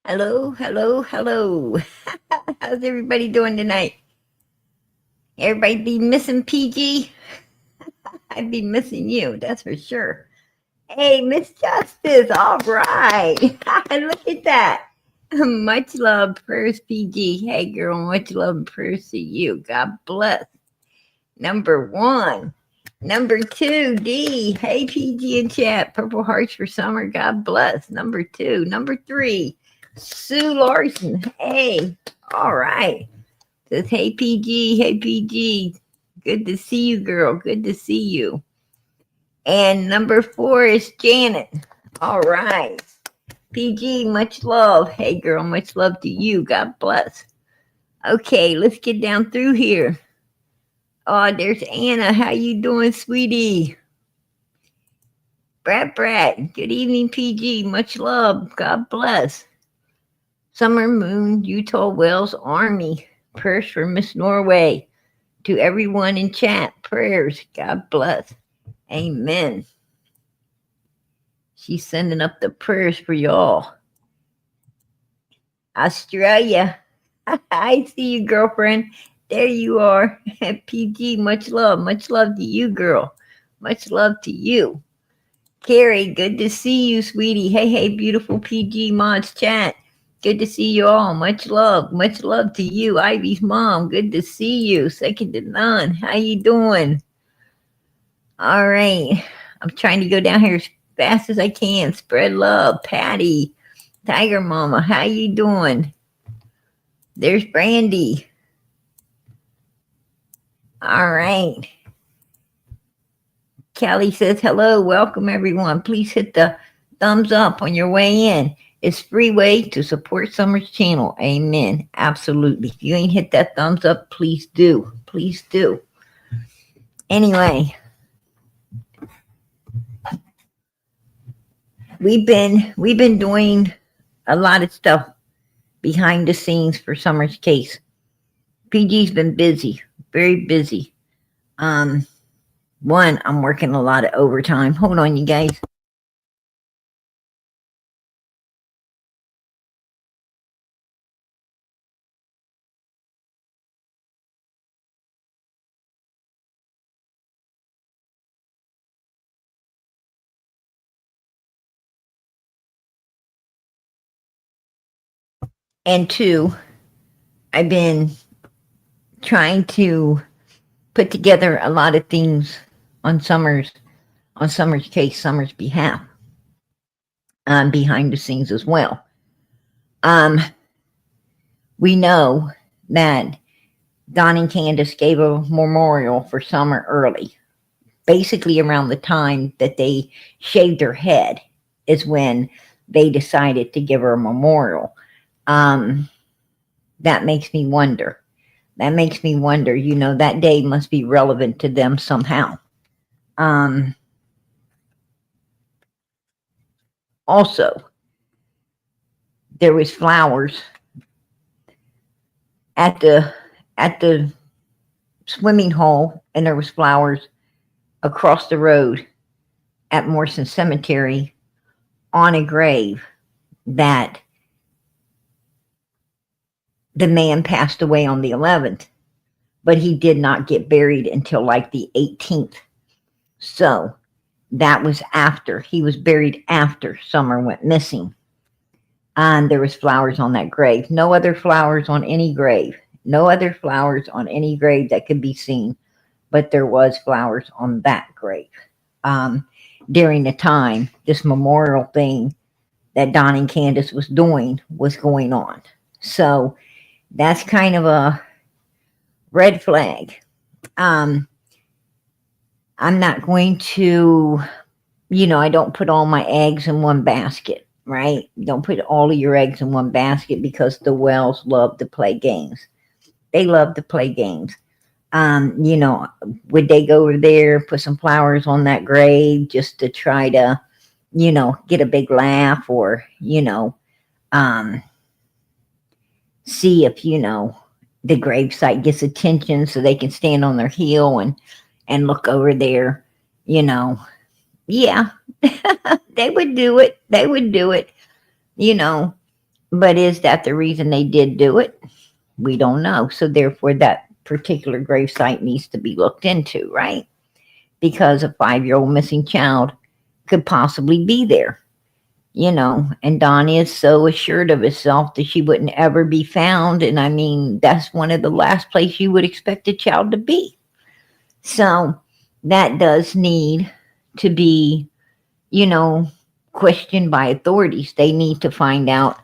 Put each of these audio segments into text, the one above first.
Hello, hello, hello. How's everybody doing tonight? Everybody be missing PG? I'd be missing you, that's for sure. Hey, Miss Justice, all right. Look at that. Much love, prayers, PG. Hey, girl, much love and prayers to you. God bless. Number one. Number two, D. Hey, PG in chat. Purple hearts for summer. God bless. Number two. Number three, Sue Larson. Hey, all right. Says, hey, PG. Hey, PG. Good to see you, girl. Good to see you. And number four is Janet. All right. PG, much love. Hey, girl, much love to you. God bless. Okay, let's get down through here. Oh, there's Anna. How you doing, sweetie? Brat. Good evening, PG. Much love. God bless. Summer Moon, Utah Wells Army. Prayers for Miss Norway. To everyone in chat, prayers. God bless. Amen. She's sending up the prayers for y'all. Australia. I see you, girlfriend. There you are. PG, much love. Much love to you, girl. Much love to you. Carrie, good to see you, sweetie. Hey, beautiful PG Mods chat. Good to see you all. Much love. Much love to you. Ivy's mom, good to see you. Second to none. How you doing? All right. I'm trying to go down here as fast as I can. Spread love. Patty. Tiger Mama, how you doing? There's Brandy. All right. Kelly says, hello, welcome everyone. Please hit the thumbs up on your way in. It's free way to support Summer's channel. Amen. Absolutely. If you ain't hit that thumbs up, please do. Please do. Anyway, we've been doing a lot of stuff behind the scenes for Summer's case. PG's been busy, very busy. One, I'm working a lot of overtime. Hold on, you guys. And two, I've been trying to put together a lot of things on Summer's case, Summer's behalf, behind the scenes as well. We know that Don and Candace gave a memorial for Summer early. Basically around the time that they shaved her head is when they decided to give her a memorial. That makes me wonder. That day must be relevant to them somehow. Also, there was flowers at the swimming hole, and there was flowers across the road at Morrison Cemetery on a grave that the man passed away on the 11th, but he did not get buried until like the 18th. So that was after he was buried, after Summer went missing. And there was flowers on that grave. No other flowers on any grave. No other flowers on any grave that could be seen, but there was flowers on that grave. During the time this memorial thing that Don and Candace was doing was going on. So that's kind of a red flag. I'm not going to, I don't put all my eggs in one basket, right? Don't put all of your eggs in one basket, because the Wells love to play games. They love to play games. Would they go over there, put some flowers on that grave just to try to, get a big laugh, or, see if, the gravesite gets attention so they can stand on their heel and look over there, yeah, they would do it. But is that the reason they did do it? We don't know. So therefore, that particular gravesite needs to be looked into, right? Because a 5-year-old missing child could possibly be there, and Donnie is so assured of herself that she wouldn't ever be found. And I mean, that's one of the last place you would expect a child to be. So that does need to be, you know, questioned by authorities. They need to find out,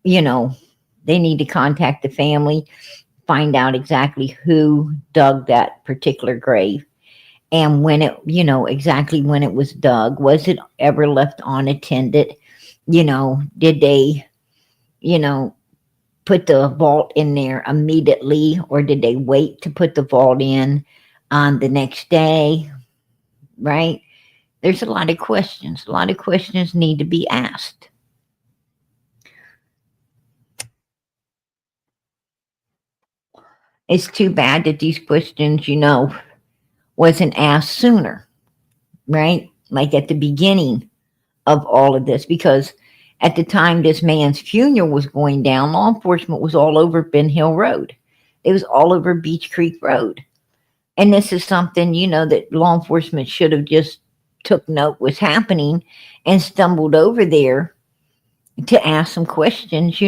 you know, they need to contact the family, find out exactly who dug that particular grave and when it, exactly when it was dug. Was it ever left unattended? Did they, you know, put the vault in there immediately, or did they wait to put the vault in on the next day? Right? There's a lot of questions. A lot of questions need to be asked. It's too bad that these questions, wasn't asked sooner, right? Like at the beginning of all of this, because at the time this man's funeral was going down, law enforcement was all over Ben Hill Road. It was all over Beach Creek Road. And this is something, that law enforcement should have just took note was happening and stumbled over there to ask some questions,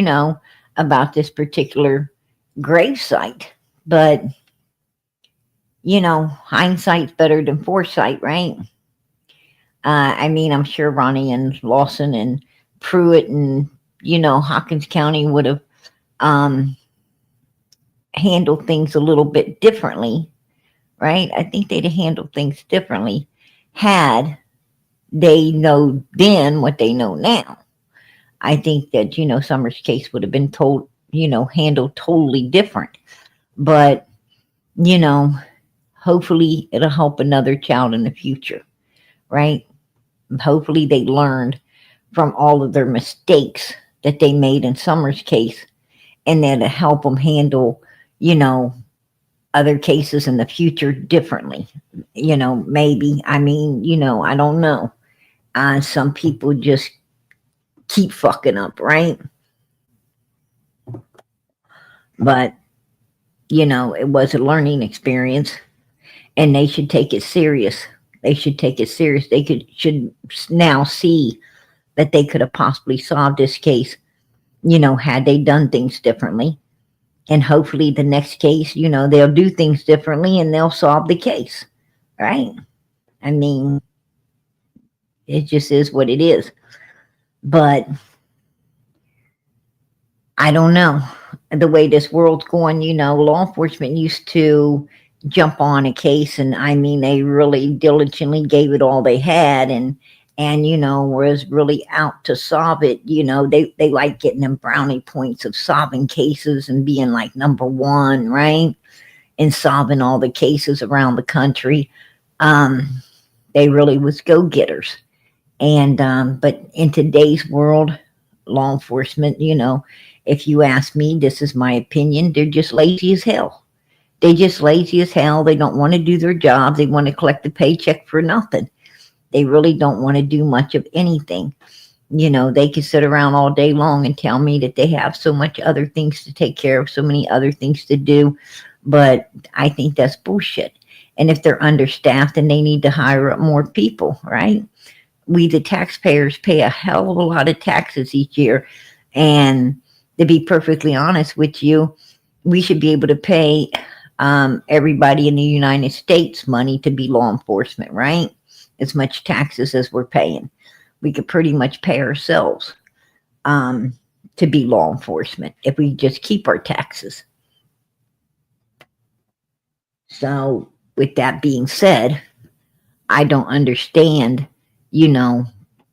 about this particular gravesite. But, hindsight's better than foresight, right? I mean, I'm sure Ronnie and Lawson and Pruitt and, Hawkins County would have handled things a little bit differently, right? I think they'd have handled things differently had they know then what they know now. I think that, Summers' case would have been handled totally different. But, hopefully it'll help another child in the future, right? Hopefully they learned from all of their mistakes that they made in Summers' case, and that'll help them handle, other cases in the future differently. Maybe. I mean, I don't know. Some people just keep fucking up, right? But, it was a learning experience, and they should take it serious. They should take it serious. Should now see that they could have possibly solved this case, had they done things differently. And hopefully the next case, they'll do things differently and they'll solve the case, right? I mean, it just is what it is. But I don't know. The way this world's going, law enforcement used to jump on a case, and I mean, they really diligently gave it all they had, and was really out to solve it. They like getting them brownie points of solving cases and being like number one, right? And solving all the cases around the country. They really was go-getters. And but in today's world, law enforcement, if you ask me, this is my opinion, they're just lazy as hell. They're just lazy as hell. They don't want to do their job. They want to collect a paycheck for nothing. They really don't want to do much of anything. They can sit around all day long and tell me that they have so much other things to take care of, so many other things to do. But I think that's bullshit. And if they're understaffed, then they need to hire up more people, right? We, the taxpayers, pay a hell of a lot of taxes each year. And to be perfectly honest with you, we should be able to pay everybody in the United States money to be law enforcement, right? As much taxes as we're paying. We could pretty much pay ourselves to be law enforcement if we just keep our taxes. So with that being said, I don't understand,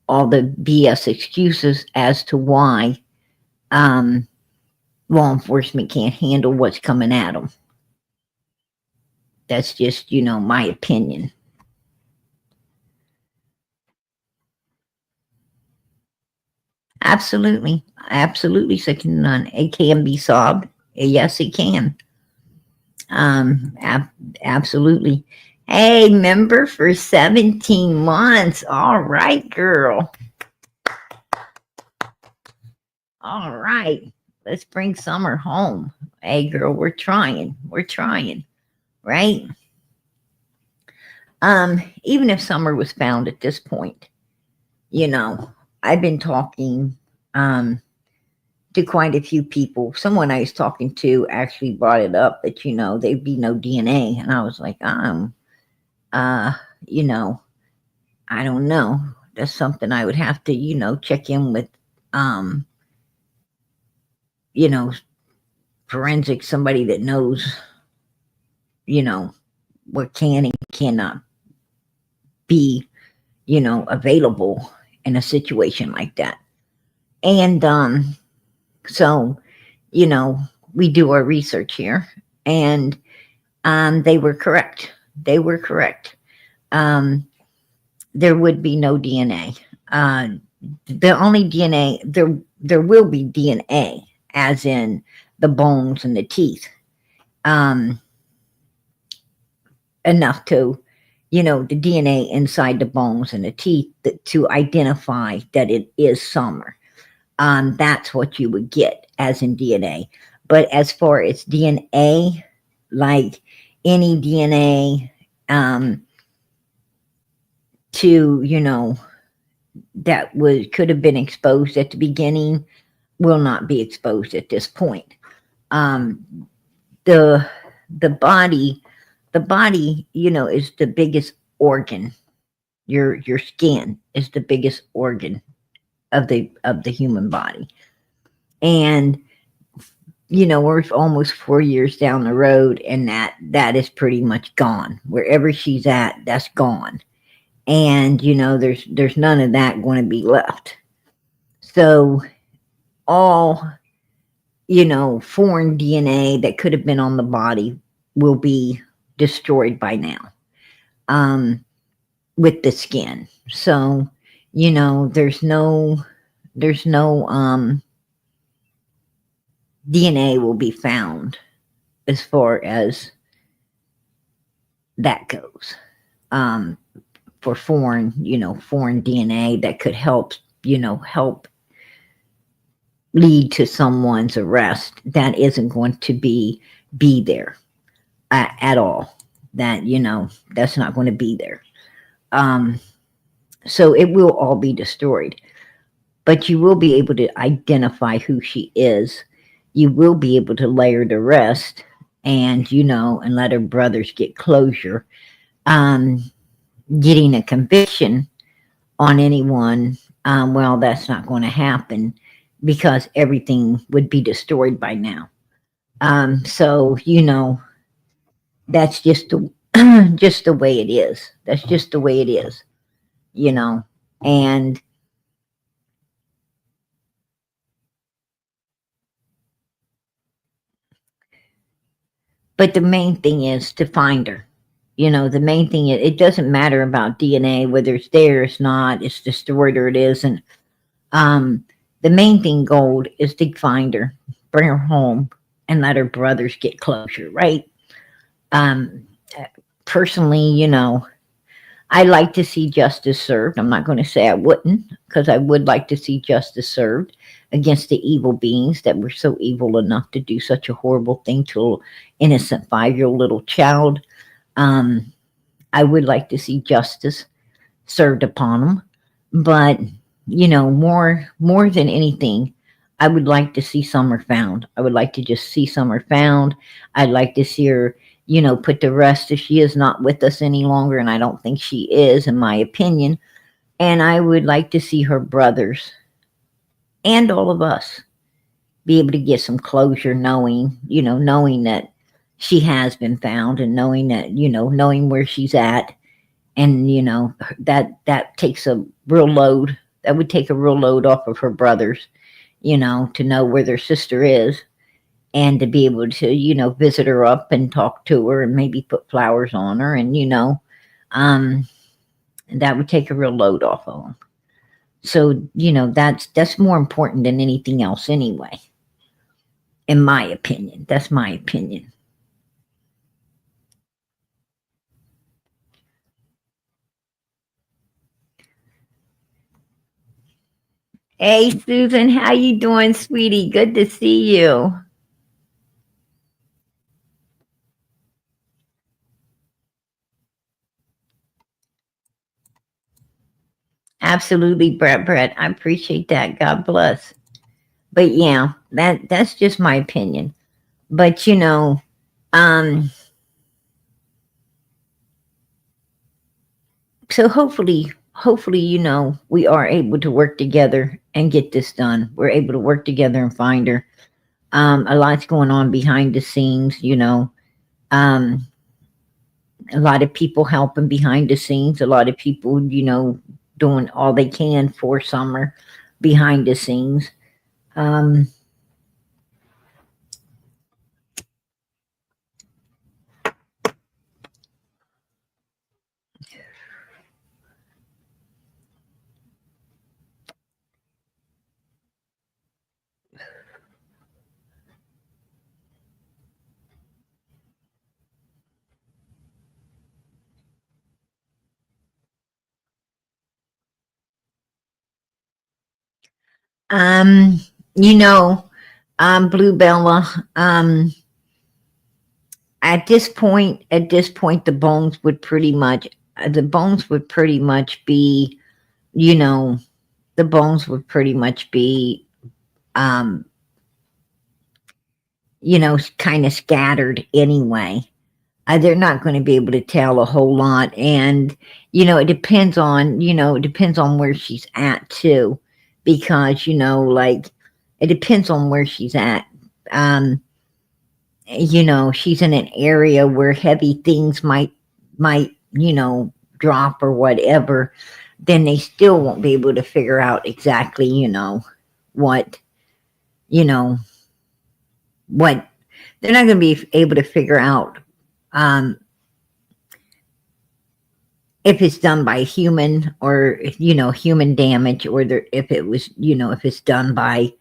all the BS excuses as to why law enforcement can't handle what's coming at them. That's just, my opinion. Absolutely. Absolutely second to none. It can be solved. Yes, it can. Absolutely. Hey, member for 17 months. All right, girl. All right. Let's bring Summer home. Hey, girl, we're trying. We're trying, right? Even if Summer was found at this point, you know, I've been talking to quite a few people. Someone I was talking to actually brought it up that, there'd be no DNA. And I was like, uh, you know, I don't know. That's something I would have to, check in with, um, you know, forensic, somebody that knows, you know, what can and cannot be, available in a situation like that. And so, you know, we do our research here, and they were correct. They were correct. Um, there would be no DNA. The only DNA there will be DNA, as in the bones and the teeth, um, enough to, the DNA inside the bones and the teeth to identify that it is Summer. That's what you would get as in DNA. But as far as DNA, like any DNA, to, that could have been exposed at the beginning, will not be exposed at this point. Um, the the body, is the biggest organ. Your skin is the biggest organ of the human body, and we're almost 4 years down the road, and that is pretty much gone. Wherever she's at, that's gone, and there's none of that going to be left. So all foreign DNA that could have been on the body will be destroyed by now, with the skin. So there's no DNA will be found as far as that goes. Um, for foreign DNA that could help lead to someone's arrest, that isn't going to be there at all. That that's not going to be there. Um, so it will all be destroyed, but you will be able to identify who she is. You will be able to lay her to rest, and let her brothers get closure. Um, Getting a conviction on anyone, well, that's not going to happen because everything would be destroyed by now. So that's just the just the way it is. That's just the way it is, you know. And but the main thing is to find her. The main thing is it doesn't matter about DNA whether it's there, it's not, it's destroyed or it isn't. Um, the main thing, gold, is to find her, bring her home, and let her brothers get closure, right? Um, Personally, I like to see justice served. I'm not going to say I wouldn't, because I would like to see justice served against the evil beings that were so evil enough to do such a horrible thing to an innocent 5-year-old little child. Um, I would like to see justice served upon them, but more than anything, I would like to see Summer found. I would like to just see Summer found. I'd like to see her, put to rest if she is not with us any longer, and I don't think she is, in my opinion. And I would like to see her brothers and all of us be able to get some closure, knowing that she has been found, and knowing that, knowing where she's at, and that takes a real load. That would take a real load off of her brothers, to know where their sister is, and to be able to visit her up and talk to her and maybe put flowers on her, and um that would take a real load off of them. So that's more important than anything else anyway, in my opinion. That's my opinion. Hey, Susan, how you doing, sweetie? Good to see you. Absolutely, Brett. I appreciate that. God bless. But yeah, that's just my opinion. But um, so hopefully, we are able to work together and get this done. We're able to work together and find her. A lot's going on behind the scenes. Um, a lot of people helping behind the scenes. A lot of people, doing all they can for Summer behind the scenes. Um, um, you know, Blue Bella. At this point, the bones would pretty much be, you know, the bones would pretty much be, um, kind of scattered anyway. They're not going to be able to tell a whole lot, and it depends on where she's at too, because like it depends on where she's at. Um, she's in an area where heavy things might drop or whatever, then they still won't be able to figure out exactly, what, you know, what they're not going to be able to figure out, um, if it's done by human or, human damage, or if it was, if it's done by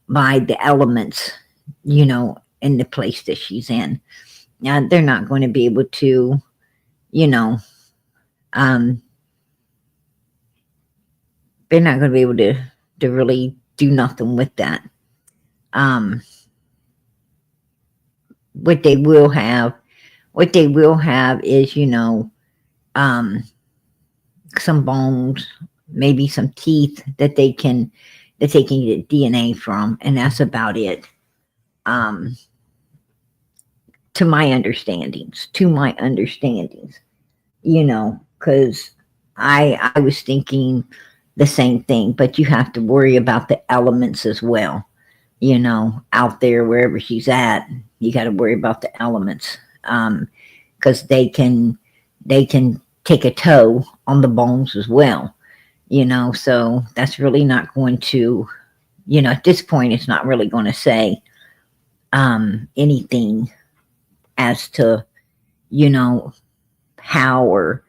the elements, in the place that she's in. Now, they're not going to be able to, you know, um, they're not going to be able to really do nothing with that. Um, what they will have, what they will have is, um, some bones, maybe some teeth that they can get DNA from, and that's about it. Um, to my understandings, because I was thinking the same thing, but you have to worry about the elements as well. Out there wherever she's at, you got to worry about the elements, because they can take a toe on the bones as well. So that's really not going to, at this point, it's not really going to say, anything as to, you know how or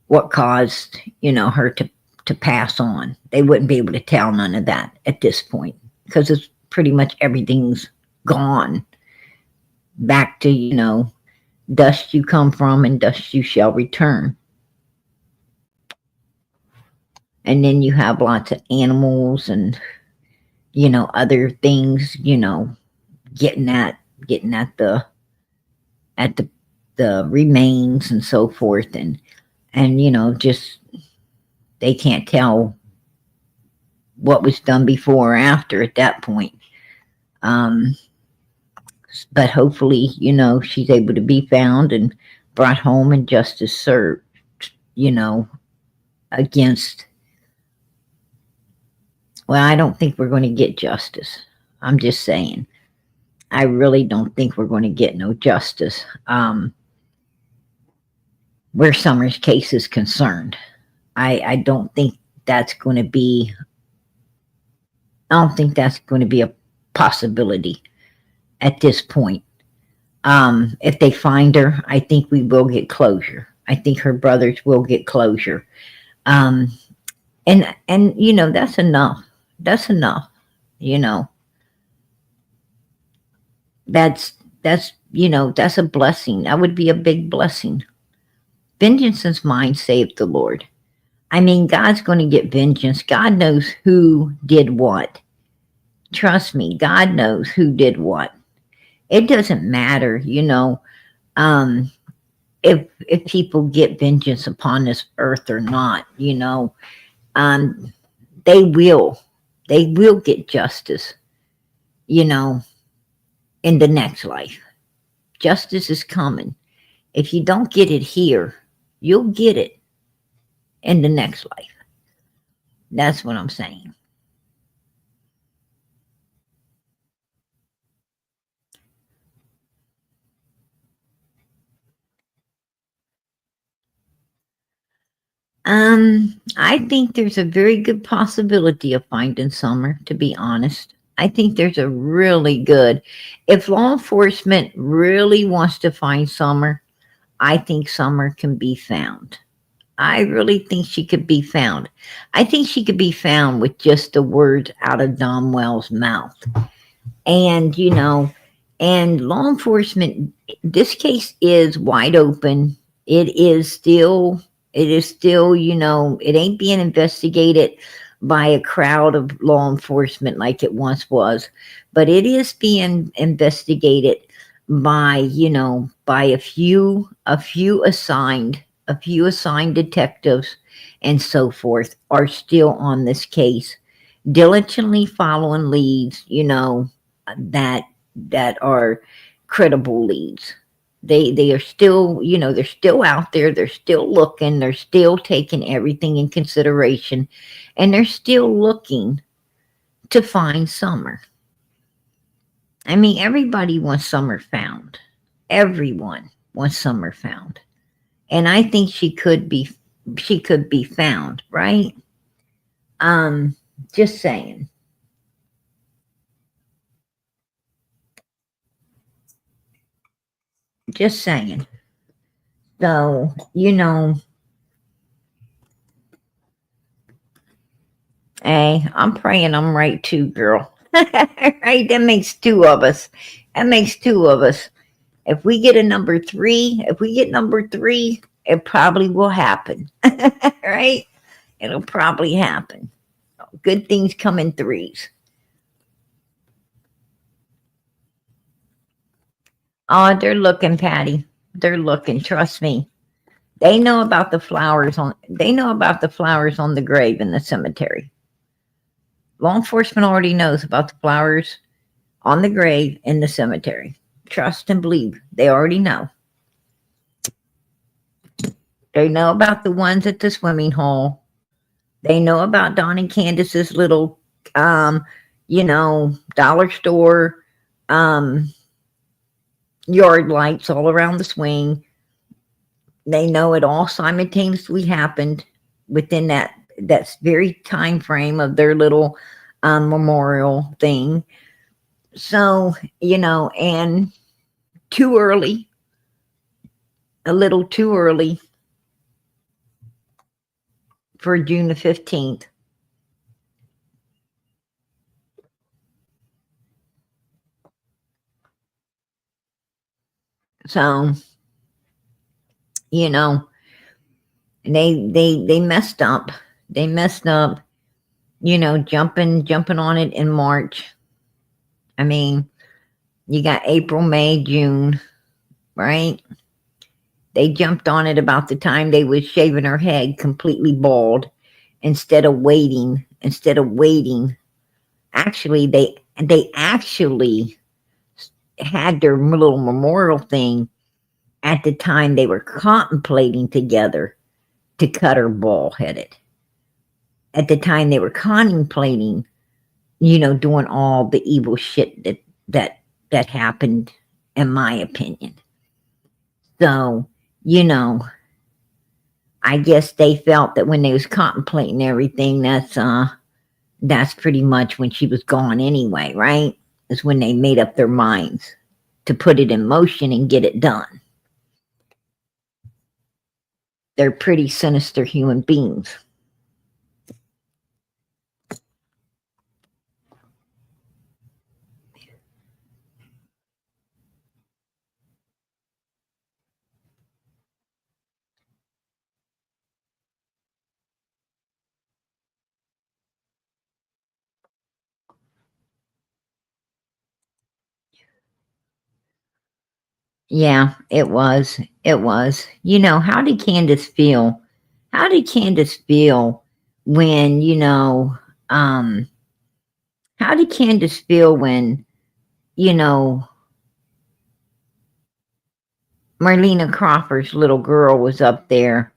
what caused, her to pass on. They wouldn't be able to tell none of that at this point, because it's pretty much everything's gone back to, dust you come from and dust you shall return. And then you have lots of animals and, other things, getting at getting at the remains and so forth, and just they can't tell what was done before or after at that point. Um, but hopefully, she's able to be found and brought home and justice served, you know, against. Well, I don't think we're going to get justice. I'm just saying. I really don't think we're going to get no justice, where Summer's case is concerned. I don't think that's going to be. I don't think that's going to be a possibility at this point. If they find her, I think we will get closure. I think her brothers will get closure. Um, and that's enough. That's enough. You know that's a blessing. That would be a big blessing. Vengeance is mine, save the Lord. I mean, God's going to get vengeance. God knows who did what. Trust me, God knows who did what. It doesn't matter, um, if people get vengeance upon this earth or not. Um, they will, they will get justice. You know, in the next life, justice is coming. If you don't get it here, you'll get it in the next life. That's what I'm saying. I think there's a very good possibility of finding Summer, to be honest. I think there's a really good, if law enforcement really wants to find Summer, I think Summer can be found. I really think she could be found. I think she could be found with just the words out of Don Wells' mouth. And, and law enforcement, this case is wide open. It is still, it ain't being investigated by a crowd of law enforcement like it once was, but it is being investigated by, by a few assigned detectives and so forth are still on this case, diligently following leads, that that are credible leads. They are still, they're still out there, they're still looking, they're still taking everything in consideration, and they're still looking to find Summer. I mean, everybody wants Summer found. Everyone wants Summer found. And I think she could be found, right? Um, just saying. Just saying. So, hey, I'm praying I'm right too, girl. Right? That makes two of us. That makes two of us. If we get a number three, if we get number three, it probably will happen. Right? It'll probably happen. Good things come in threes. Oh, they're looking, Patty. They're looking. Trust me. They know about the flowers on the grave in the cemetery. Law enforcement already knows about the flowers on the grave in the cemetery. Trust and believe. They already know. They know about the ones at the swimming hole. They know about Don and Candace's little, dollar store, um, yard lights all around the swing. They know it all simultaneously happened within that very time frame of their little memorial thing. So, and too early, a little too early for June the 15th. So, you know, they messed up. They messed up, jumping on it in March. I mean, you got April, May, June, right? They jumped on it about the time they was shaving her head completely bald instead of waiting. Actually, they actually had their little memorial thing at the time they were contemplating together to cut her bald headed. At the time they were contemplating, doing all the evil shit that happened, in my opinion. So, you know, I guess they felt that when they was contemplating everything, that's pretty much when she was gone anyway, right? Is when they made up their minds to put it in motion and get it done. They're pretty sinister human beings. Yeah, it was. It was. How did Candace feel? How did Candace feel when, um, how did Candace feel when, you know, Marlena Crawford's little girl was up there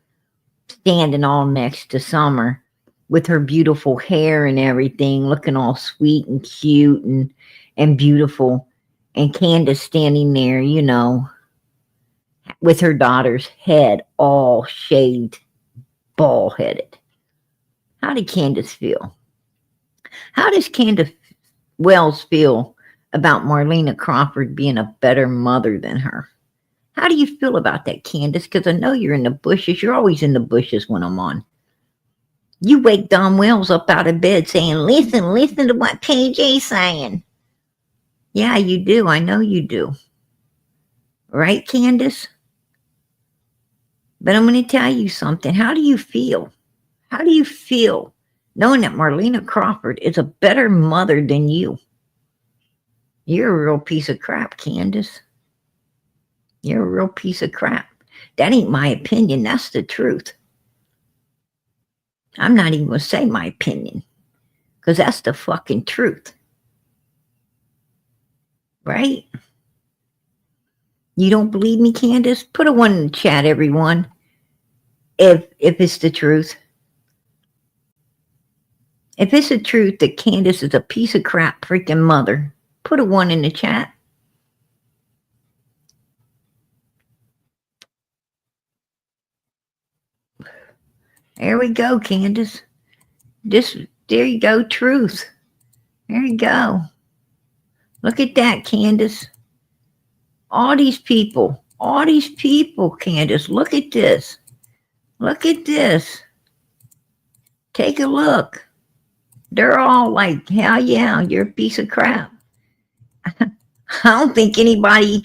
standing all next to Summer with her beautiful hair and everything, looking all sweet and cute and beautiful, and Candace standing there, with her daughter's head all shaved, bald headed. How did Candace feel? How does Candace Wells feel about Marlena Crawford being a better mother than her? How do you feel about that, Candace? Because I know you're in the bushes. You're always in the bushes when I'm on. You wake Don Wells up out of bed saying, listen, listen to what PJ's saying. Yeah, you do. I know you do. Right, Candace? But I'm going to tell you something. How do you feel? How do you feel knowing that Marlena Crawford is a better mother than you? You're a real piece of crap, Candace. You're a real piece of crap. That ain't my opinion. That's the truth. I'm not even going to say my opinion because that's the fucking truth. Right? You don't believe me, Candace? Put a one in the chat, everyone. If it's the truth. If it's the truth that Candace is a piece of crap freaking mother, put a one in the chat. There we go, Candace. There you go, truth. There you go. Look at that, Candace. All these people, Candace. Look at this. Look at this. Take a look. They're all like, hell yeah, you're a piece of crap. I don't think anybody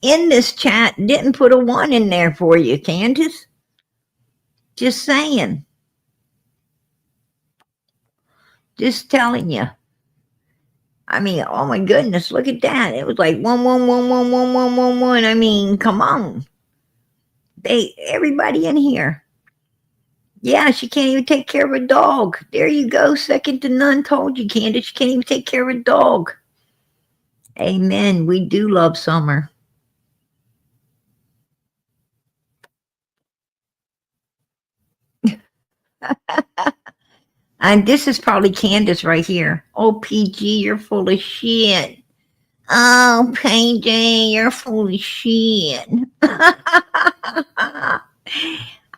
in this chat didn't put a one in there for you, Candace. Just saying. Just telling you. I mean, oh my goodness, look at that. It was like one, one, one, one, one, one, one, one. I mean, come on. Everybody in here. Yeah, she can't even take care of a dog. There you go. Second to none. Told you, Candace. She can't even take care of a dog. Amen. We do love Summer. And this is probably Candace right here. Oh, PG, you're full of shit. Oh, PG, you're full of shit.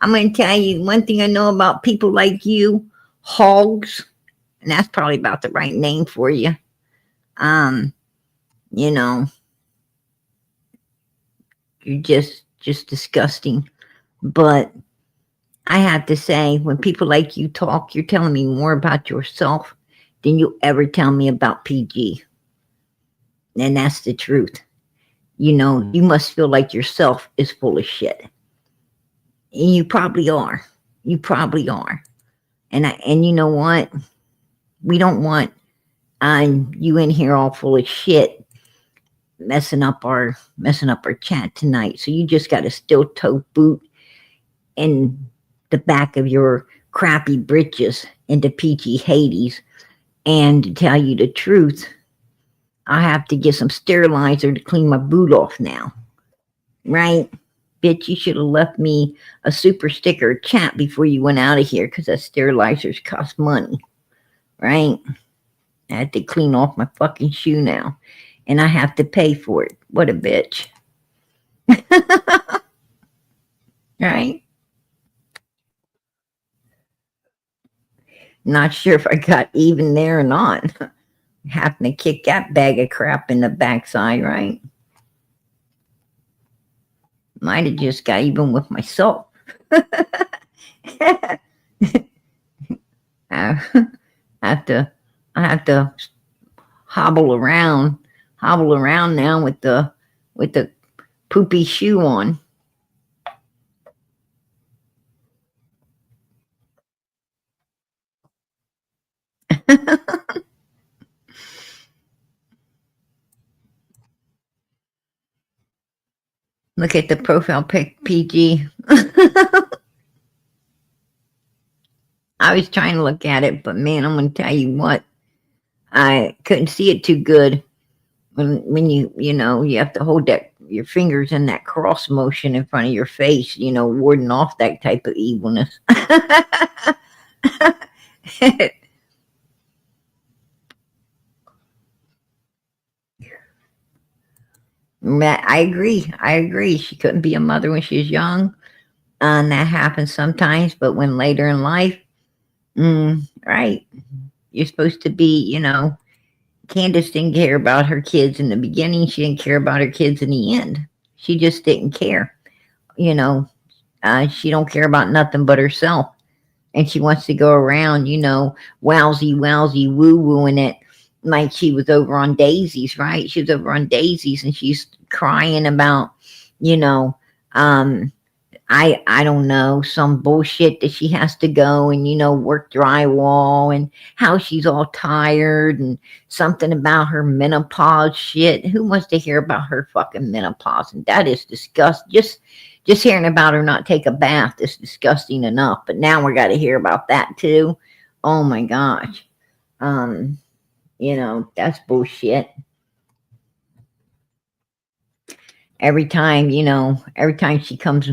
I'm going to tell you one thing I know about people like you, hogs, and that's probably about the right name for you. Um, you know, you're just disgusting. But I have to say, when people like you talk, you're telling me more about yourself than you ever tell me about PG. And that's the truth. You must feel like yourself is full of shit. And you probably are. You probably are. And you know what? We don't want you in here all full of shit messing up our chat tonight. So you just got a steel toe boot in the back of your crappy britches into peachy Hades. And to tell you the truth, I have to get some sterilizer to clean my boot off now. Right? Bitch, you should have left me a super sticker chat before you went out of here because that sterilizers cost money. Right? I had to clean off my fucking shoe now. And I have to pay for it. What a bitch. Right? Not sure if I got even there or not. Having to kick that bag of crap in the backside, right? Might have just got even with myself. I have to I have to hobble around now with the poopy shoe on. Look at the profile pic, PG. I was trying to look at it, but man, I'm going to tell you what, I couldn't see it too good. When you know, you have to hold that your fingers in that cross motion in front of your face, you know, warding off that type of evilness. I agree. I agree. She couldn't be a mother when she was young, and that happens sometimes. But when later in life, right, you're supposed to be, you know, Candace didn't care about her kids in the beginning. She didn't care about her kids in the end. She just didn't care. You know, she don't care about nothing but herself. And she wants to go around, you know, wowsy, wowsy, woo wooing it like she was over on Daisy's, right? She was over on Daisy's and she's crying about, you know, um, I don't know, some bullshit that she has to go and, you know, work drywall and how she's all tired and something about her menopause shit. Who wants to hear about her fucking menopause? And that is disgusting. Just hearing about her not take a bath is disgusting enough. But now we gotta hear about that too. Oh my gosh. Um, you know, that's bullshit. Every time, you know, every time she comes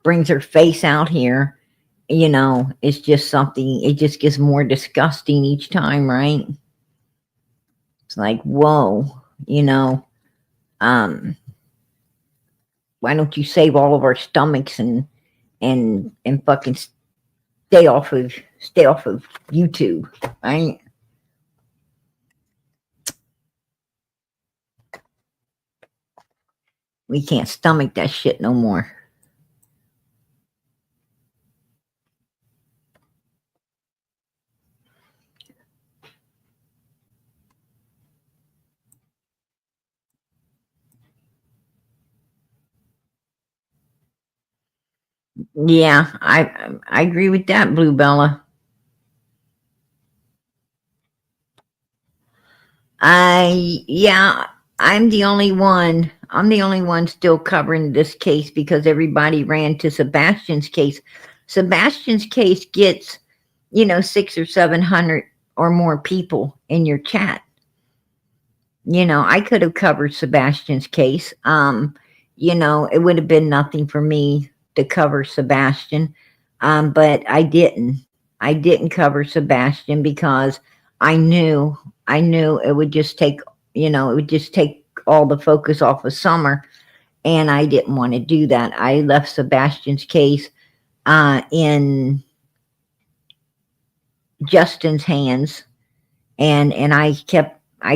brings her face out here, you know, it's just something, it just gets more disgusting each time, right? It's like, whoa, you know, um, why don't you save all of our stomachs and fucking stay off of YouTube, right? We can't stomach that shit no more. Yeah, I agree with that, Blue Bella. Yeah, I'm the only one. I'm the only one still covering this case because everybody ran to Sebastian's case. Sebastian's case gets, you know, 600 or 700 or more people in your chat. You know, I could have covered Sebastian's case. You know, it would have been nothing for me to cover Sebastian. But I didn't. I didn't cover Sebastian because I knew I knew it would just take, you know, it would just take all the focus off of Summer, and I didn't want to do that. I left Sebastian's case in Justin's hands, and I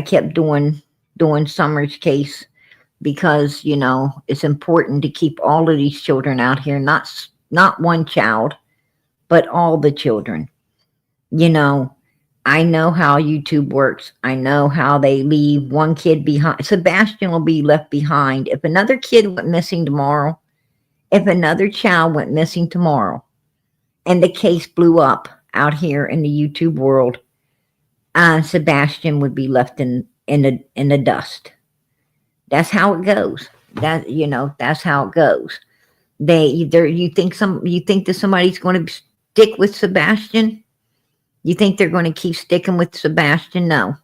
kept doing Summer's case because, you know, it's important to keep all of these children out here, not one child, but all the children. You know, I know how YouTube works. I know how they leave one kid behind. Sebastian will be left behind. If another kid went missing tomorrow, if another child went missing tomorrow, and the case blew up out here in the YouTube world, Sebastian would be left in the dust. That's how it goes. That, you know, that's how it goes. They either you think that somebody's going to stick with Sebastian. You think they're going to keep sticking with Sebastian? No,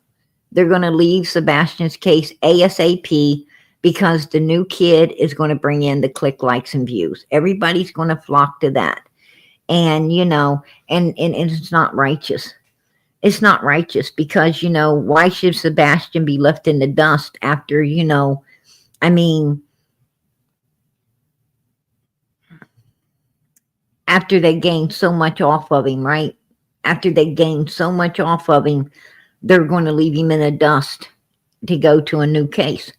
they're going to leave Sebastian's case ASAP because the new kid is going to bring in the click, likes, and views. Everybody's going to flock to that, and you know, and it's not righteous. It's not righteous because, you know, why should Sebastian be left in the dust after, you know, I mean, after they gained so much off of him, right? After they gained so much off of him, they're going to leave him in the dust to go to a new case,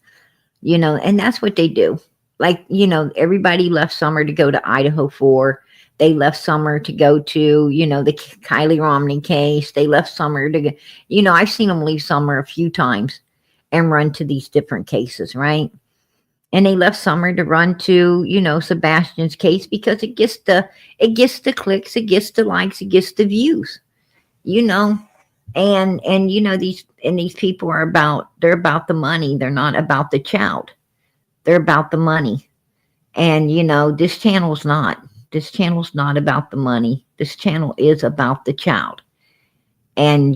you know, and that's what they do. Like, you know, everybody left Summer to go to Idaho for. They left Summer to go to, you know, the Kylie Romney case. They left Summer to go, you know, I've seen them leave Summer a few times and run to these different cases, right? And they left Summer to run to, you know, Sebastian's case because it gets the clicks, it gets the likes, it gets the views, you know. And you know, these people are they're about the money. They're not about the child. They're about the money. And this channel's not. This channel's not about the money. This channel is about the child. And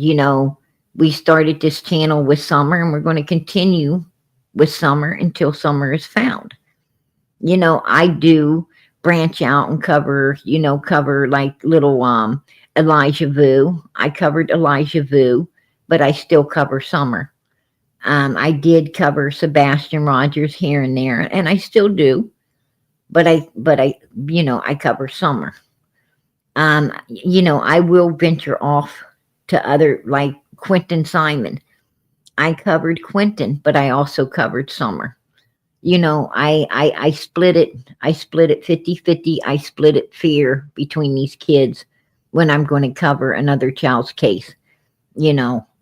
we started this channel with Summer, and we're going to continue with Summer until Summer is found. I do branch out and cover like little Elijah Vu. I covered Elijah Vu, but I still cover Summer. I did cover Sebastian Rogers here and there, and I still do, but I cover Summer. I will venture off to other, like Quentin Simon. I covered Quentin, but I also covered Summer. I split it. I split it 50-50. I split it fair between these kids when I'm going to cover another child's case.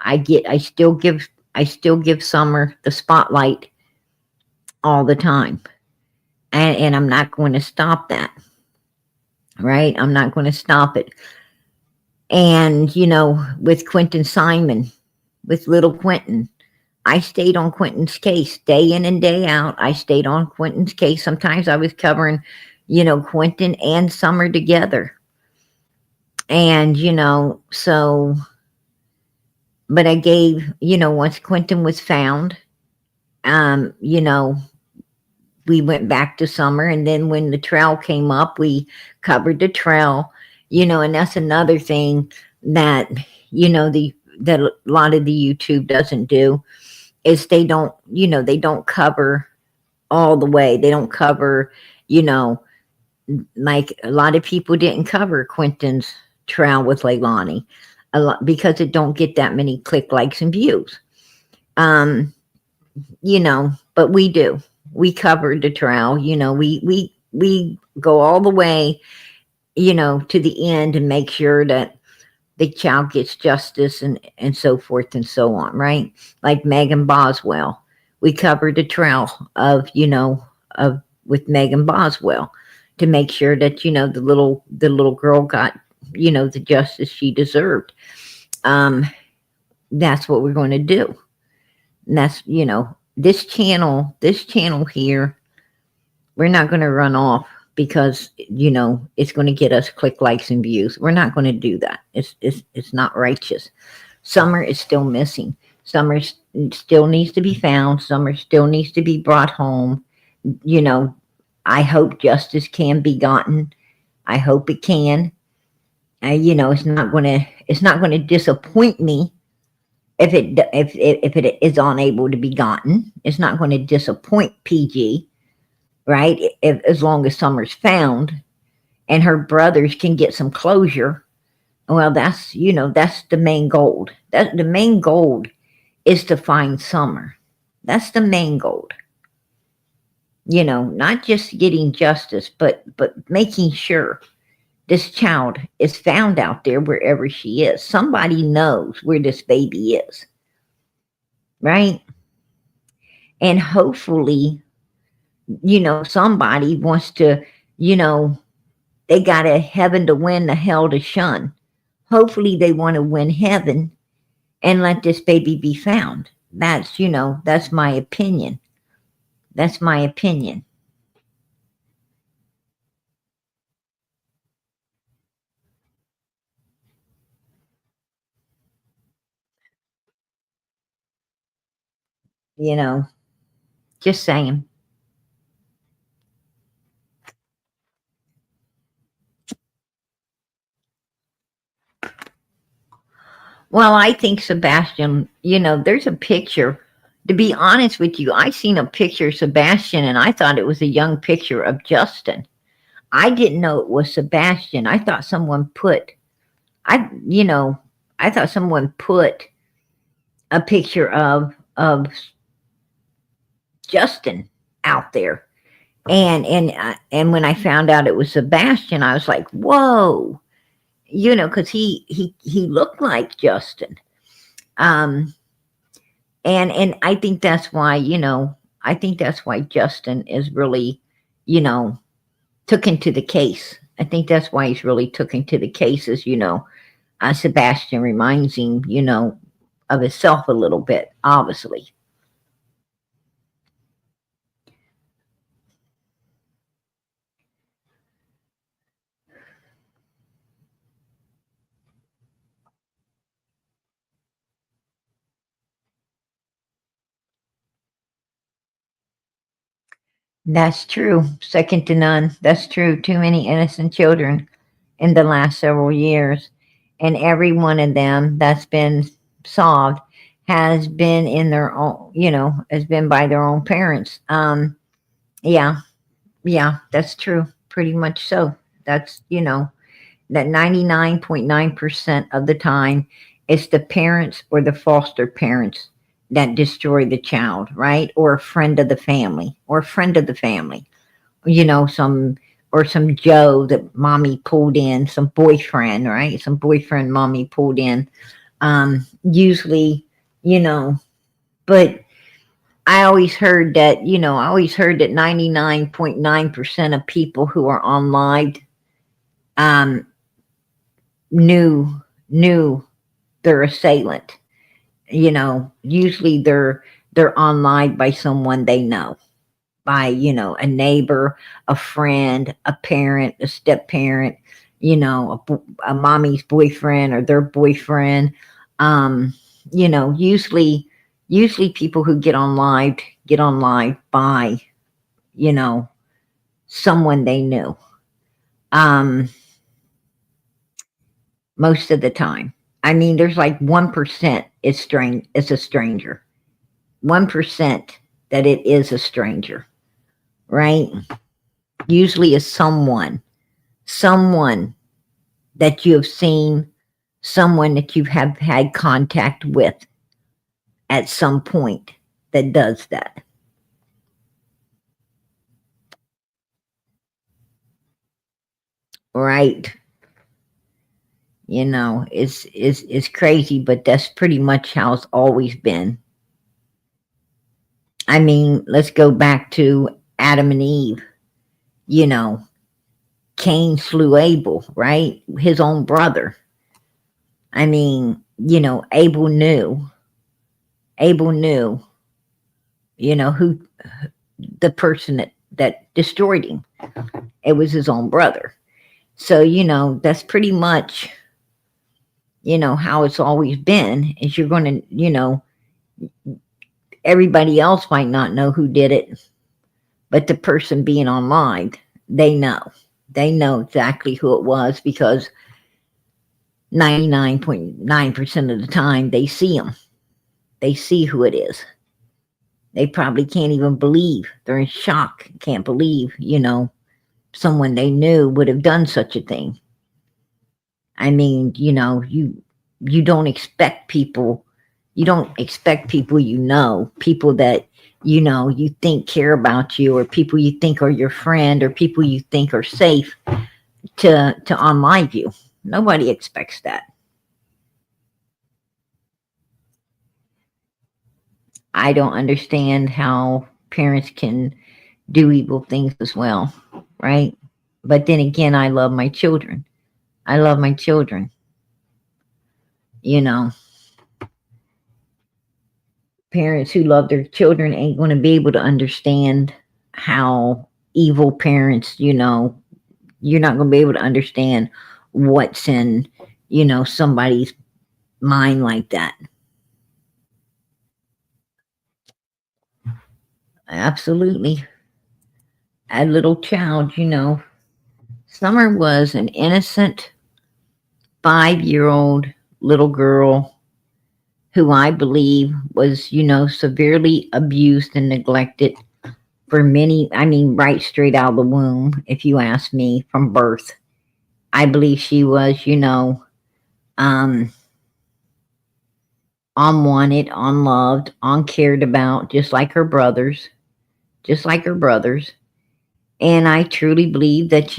I still give Summer the spotlight all the time. And I'm not going to stop that. Right? I'm not going to stop it. And, with Quentin Simon, with little Quentin, I stayed on Quentin's case day in and day out. I stayed on Quentin's case. Sometimes I was covering, Quentin and Summer together. And, so, but I gave, once Quentin was found, we went back to Summer. And then when the trail came up, we covered the trail, and that's another thing that, that a lot of the YouTube doesn't do, is they don't cover all the way. They don't cover, like a lot of people didn't cover Quentin's trial with Leilani a lot because it don't get that many click, likes, and views. But we do. We covered the trial. We go all the way, to the end and make sure that the child gets justice and so forth and so on, right? Like Megan Boswell. We covered the trial of with Megan Boswell to make sure that, the little girl got, the justice she deserved. That's what we're going to do. And that's, this channel here, we're not going to run off because it's going to get us click, likes, and views. We're not going to do that. It's not righteous. Summer is still missing. Summer still needs to be found. Summer still needs to be brought home. I hope justice can be gotten. I hope it can. It's not going to disappoint me if it is unable to be gotten. It's not going to disappoint PG. Right? As long as Summer's found and her brothers can get some closure, well, that's the main goal. The main goal is to find Summer. That's the main goal. Not just getting justice, but making sure this child is found out there wherever she is. Somebody knows where this baby is. Right? And hopefully, somebody wants to, they got a heaven to win, the hell to shun. Hopefully they want to win heaven and let this baby be found. That's, that's my opinion. That's my opinion. Just saying. Well, I think Sebastian, there's a picture. To be honest with you, I seen a picture of Sebastian and I thought it was a young picture of Justin. I didn't know it was Sebastian. I thought someone put I thought someone put a picture of Justin out there. And when I found out it was Sebastian, I was like, whoa, because he looked like Justin. And I think that's why, Justin is really, took into the case. I think that's why he's really took into the case is, Sebastian reminds him, of himself a little bit, obviously. That's true. Second to none. That's true. Too many innocent children in the last several years. And every one of them that's been solved has been in their own, has been by their own parents. Yeah, yeah, that's true. Pretty much so. That's, that 99.9% of the time, it's the parents or the foster parents that destroy the child, right? Or a friend of the family, or a friend of the family, some, or some Joe that mommy pulled in, some boyfriend, right? Some boyfriend mommy pulled in. Usually, you know, but I always heard that 99.9% of people who are on live um, knew knew their assailant. Usually they're online by someone they know, by a neighbor, a friend, a parent, a step parent, a mommy's boyfriend or their boyfriend. Um, usually people who get on live by you know someone they knew. Um, most of the time. I mean, there's like 1% is strange. It's a stranger. 1% that it is a stranger, right? Usually is someone that you have seen, someone that you have had contact with at some point that does that. Right. It's crazy, but that's pretty much how it's always been. I mean, let's go back to Adam and Eve. You know, Cain slew Abel, right? His own brother. I mean, Abel knew, who the person that destroyed him. It was his own brother. So, that's pretty much, how it's always been is you're going to, everybody else might not know who did it, but the person being online, they know. They know exactly who it was because 99.9% of the time they see them. They see who it is. They probably can't even believe. They're in shock. Can't believe, someone they knew would have done such a thing. I mean, you don't expect people people that you think care about you, or people you think are your friend, or people you think are safe to unlive you. Nobody expects that. I don't understand how parents can do evil things as well, right? But then again, I love my children. I love my children. You know, Parents who love their children ain't going to be able to understand how evil parents, you're not going to be able to understand what's in, somebody's mind like that. Absolutely. A little child, Summer was an innocent 5-year old little girl who I believe was, severely abused and neglected for many, I mean, right straight out of the womb, if you ask me, from birth. I believe she was, um, unwanted, unloved, uncared about, just like her brothers. And I truly believe that,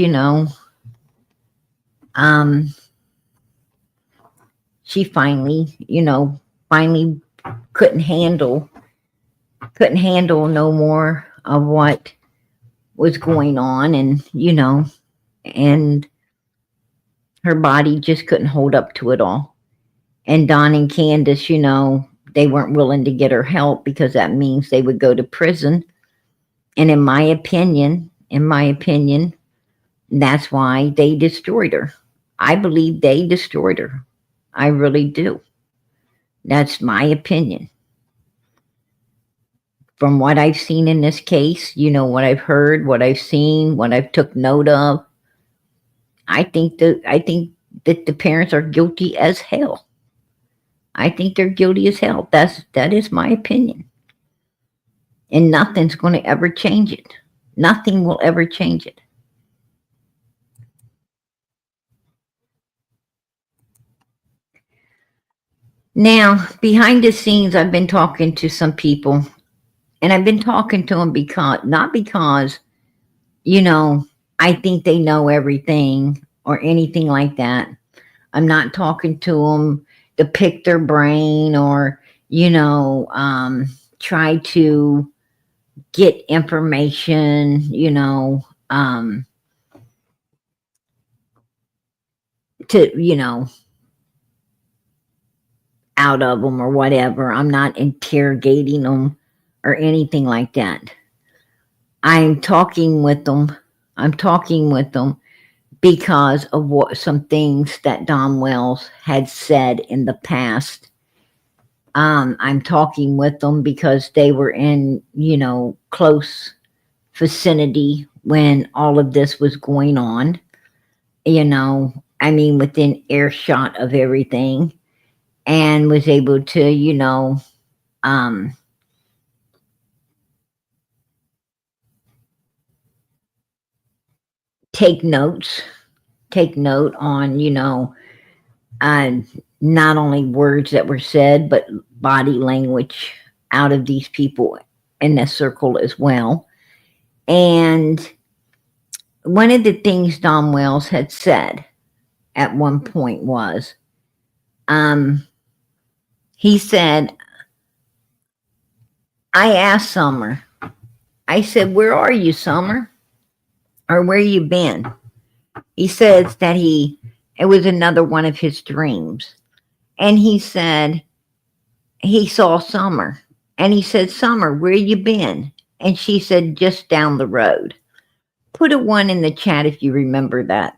um, she finally couldn't handle no more of what was going on, and and her body just couldn't hold up to it all. And Don and Candace, they weren't willing to get her help because that means they would go to prison. And in my opinion, that's why they destroyed her. I believe they destroyed her. I really do. That's my opinion. From what I've seen in this case, what I've heard, what I've seen, what I've took note of, I think that the parents are guilty as hell. I think they're guilty as hell. That is my opinion. And nothing's going to ever change it. Nothing will ever change it. Now, behind the scenes, I've been talking to some people, and I've been talking to them not because, you know, I think they know everything or anything like that. I'm not talking to them to pick their brain or, try to get information, to, out of them or whatever. I'm not interrogating them or anything like that. I'm talking with them. I'm talking with them because of some things that Don Wells had said in the past. I'm talking with them because they were in, close vicinity when all of this was going on. Within earshot of everything, and was able to, um, take notes, take note on, uh, not only words that were said, but body language out of these people in this circle as well. And one of the things Don Wells had said at one point was, he said, I asked Summer, I said, where are you, Summer? Or where you been? He says that it was another one of his dreams. And he said, he saw Summer. And he said, Summer, where you been? And she said, just down the road. Put a 1 in the chat if you remember that.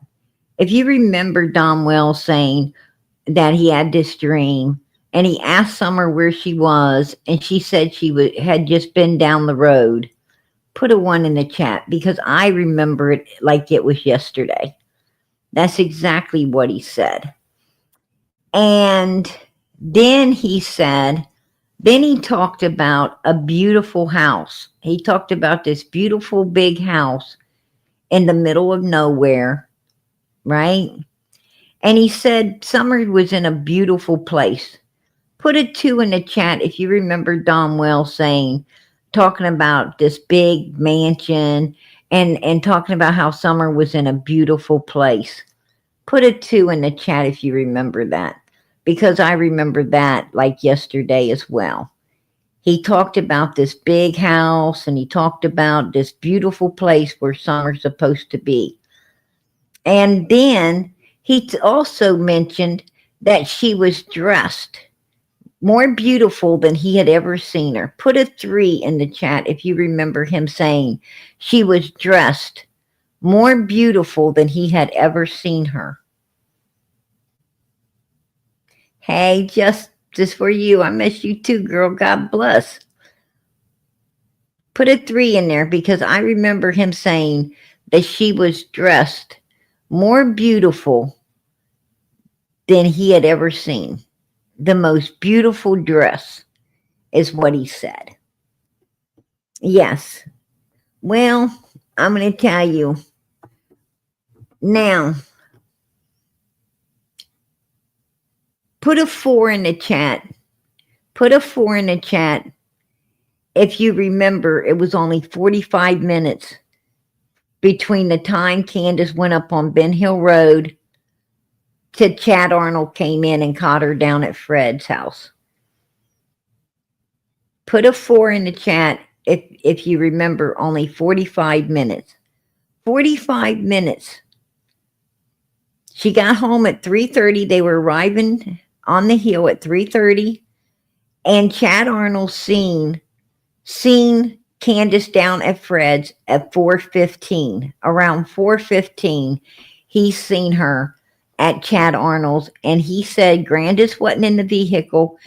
If you remember Don Wells saying that he had this dream and he asked Summer where she was and she said she had just been down the road, put a 1 in the chat because I remember it like it was yesterday. That's exactly what he said. And then he talked about a beautiful house. He talked about this beautiful big house in the middle of nowhere, right? And he said Summer was in a beautiful place. Put a 2 in the chat if you remember Don Wells talking about this big mansion and talking about how Summer was in a beautiful place. Put a 2 in the chat if you remember that, because I remember that like yesterday as well. He talked about this big house and he talked about this beautiful place where Summer's supposed to be. And then he also mentioned that she was dressed more beautiful than he had ever seen her. Put a 3 in the chat if you remember him saying she was dressed more beautiful than he had ever seen her. Hey, just for you. I miss you too, girl. God bless. Put a 3 in there because I remember him saying that she was dressed more beautiful than he had ever seen. The most beautiful dress is what he said. Yes. Well, I'm going to tell you now. Put a 4 in the chat. Put a 4 in the chat. If you remember, it was only 45 minutes between the time Candace went up on Ben Hill Road to Chad Arnold came in and caught her down at Fred's house. Put a 4 in the chat if you remember, only 45 minutes. 45 minutes. She got home at 3:30. They were arriving on the hill at 3:30. And Chad Arnold seen Candace down at Fred's at 4:15. Around 4:15, he seen her at Chad Arnold's, and he said Grandis wasn't in the vehicle.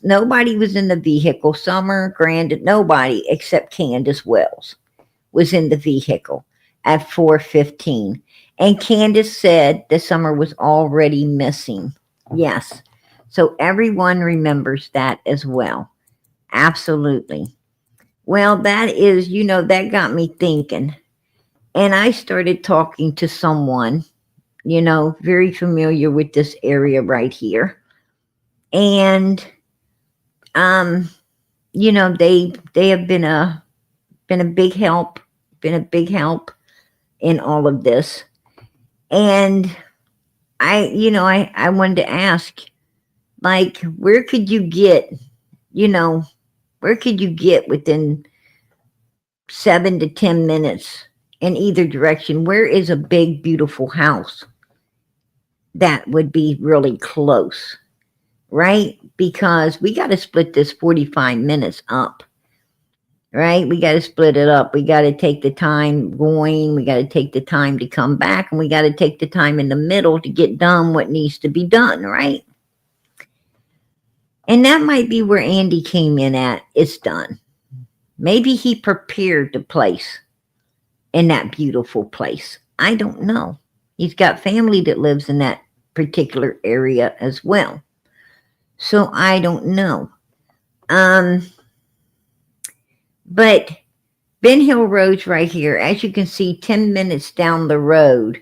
Nobody was in the vehicle. Summer, Grandis, nobody except Candace Wells was in the vehicle at 4:15. And Candace said the Summer was already missing. Yes. So everyone remembers that as well. Absolutely. Well, that is, that got me thinking. And I started talking to someone, very familiar with this area right here. And they have been a big help, in all of this. And I wanted to ask, like, where could you get, within 7 to 10 minutes in either direction? Where is a big, beautiful house that would be really close, right? Because we got to split this 45 minutes up, right? We got to split it up. We got to take the time going. We got to take the time to come back, and we got to take the time in the middle to get done what needs to be done, right? And that might be where Andy came in at. It's done. Maybe he prepared the place in that beautiful place. I don't know. He's got family that lives in that particular area as well. So I don't know. But Ben Hill Road's right here. As you can see, 10 minutes down the road,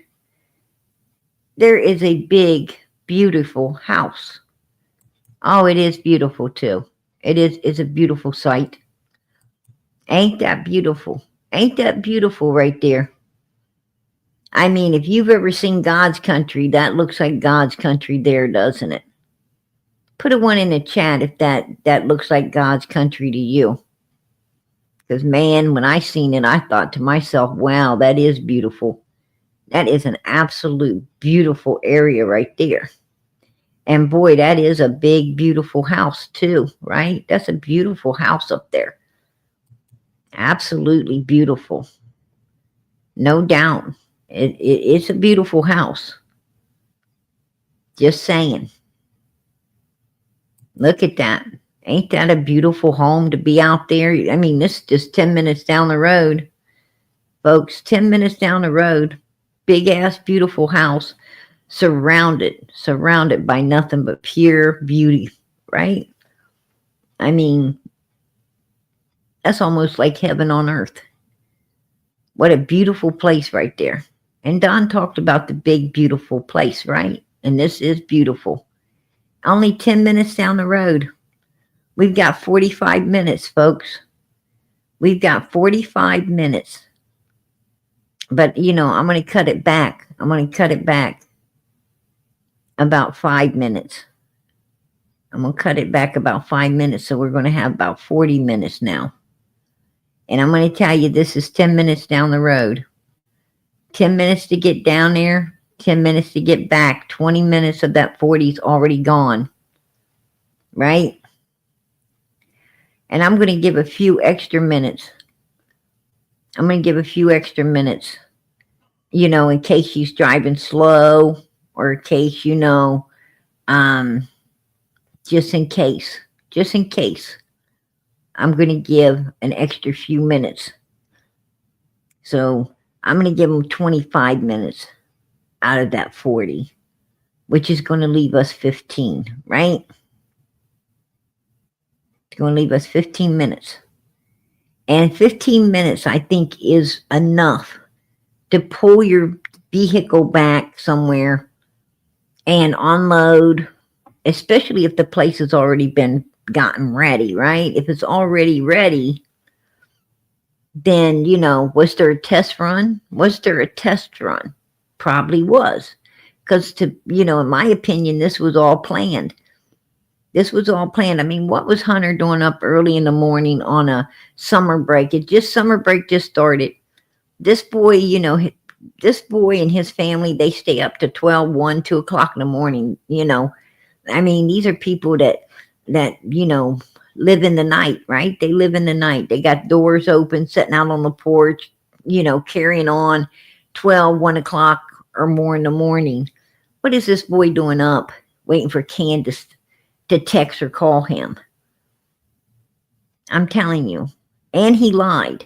there is a big, beautiful house. Oh, it is beautiful too. It's a beautiful sight. Ain't that beautiful? Ain't that beautiful right there? I mean, if you've ever seen God's Country, that looks like God's Country there, doesn't it? Put a 1 in the chat if that looks like God's Country to you. Because, man, when I seen it, I thought to myself, wow, that is beautiful. That is an absolute beautiful area right there. And boy, that is a big, beautiful house too, right? That's a beautiful house up there. Absolutely beautiful. No doubt. It's a beautiful house. Just saying. Look at that. Ain't that a beautiful home to be out there? I mean, this is just 10 minutes down the road. Folks, 10 minutes down the road. Big ass beautiful house. Surrounded by nothing but pure beauty, right? I mean, that's almost like heaven on earth. What a beautiful place right there. And Don talked about the big, beautiful place, right? And this is beautiful. Only 10 minutes down the road. We've got 45 minutes, folks. We've got 45 minutes. But, I'm going to cut it back. About 5 minutes. I'm going to cut it back about 5 minutes. So we're going to have about 40 minutes now. And I'm going to tell you, this is 10 minutes down the road. 10 minutes to get down there. 10 minutes to get back. 20 minutes of that 40 is already gone. Right? And I'm going to give a few extra minutes. In case she's driving slow. Or in case, just in case, I'm going to give an extra few minutes. So I'm going to give them 25 minutes out of that 40, which is going to leave us 15, right? It's going to leave us 15 minutes. And 15 minutes, I think, is enough to pull your vehicle back somewhere and unload, especially if the place has already been gotten ready, right? If it's already ready, then, was there a test run? Probably was. Because in my opinion, this was all planned. I mean, what was Hunter doing up early in the morning on a summer break? Summer break just started. This boy, and his family, they stay up to 12, 1, 2 o'clock in the morning, I mean, these are people that live in the night, right? They live in the night. They got doors open, sitting out on the porch, carrying on 12, 1 o'clock or more in the morning. What is this boy doing up, waiting for Candace to text or call him? I'm telling you. And he lied.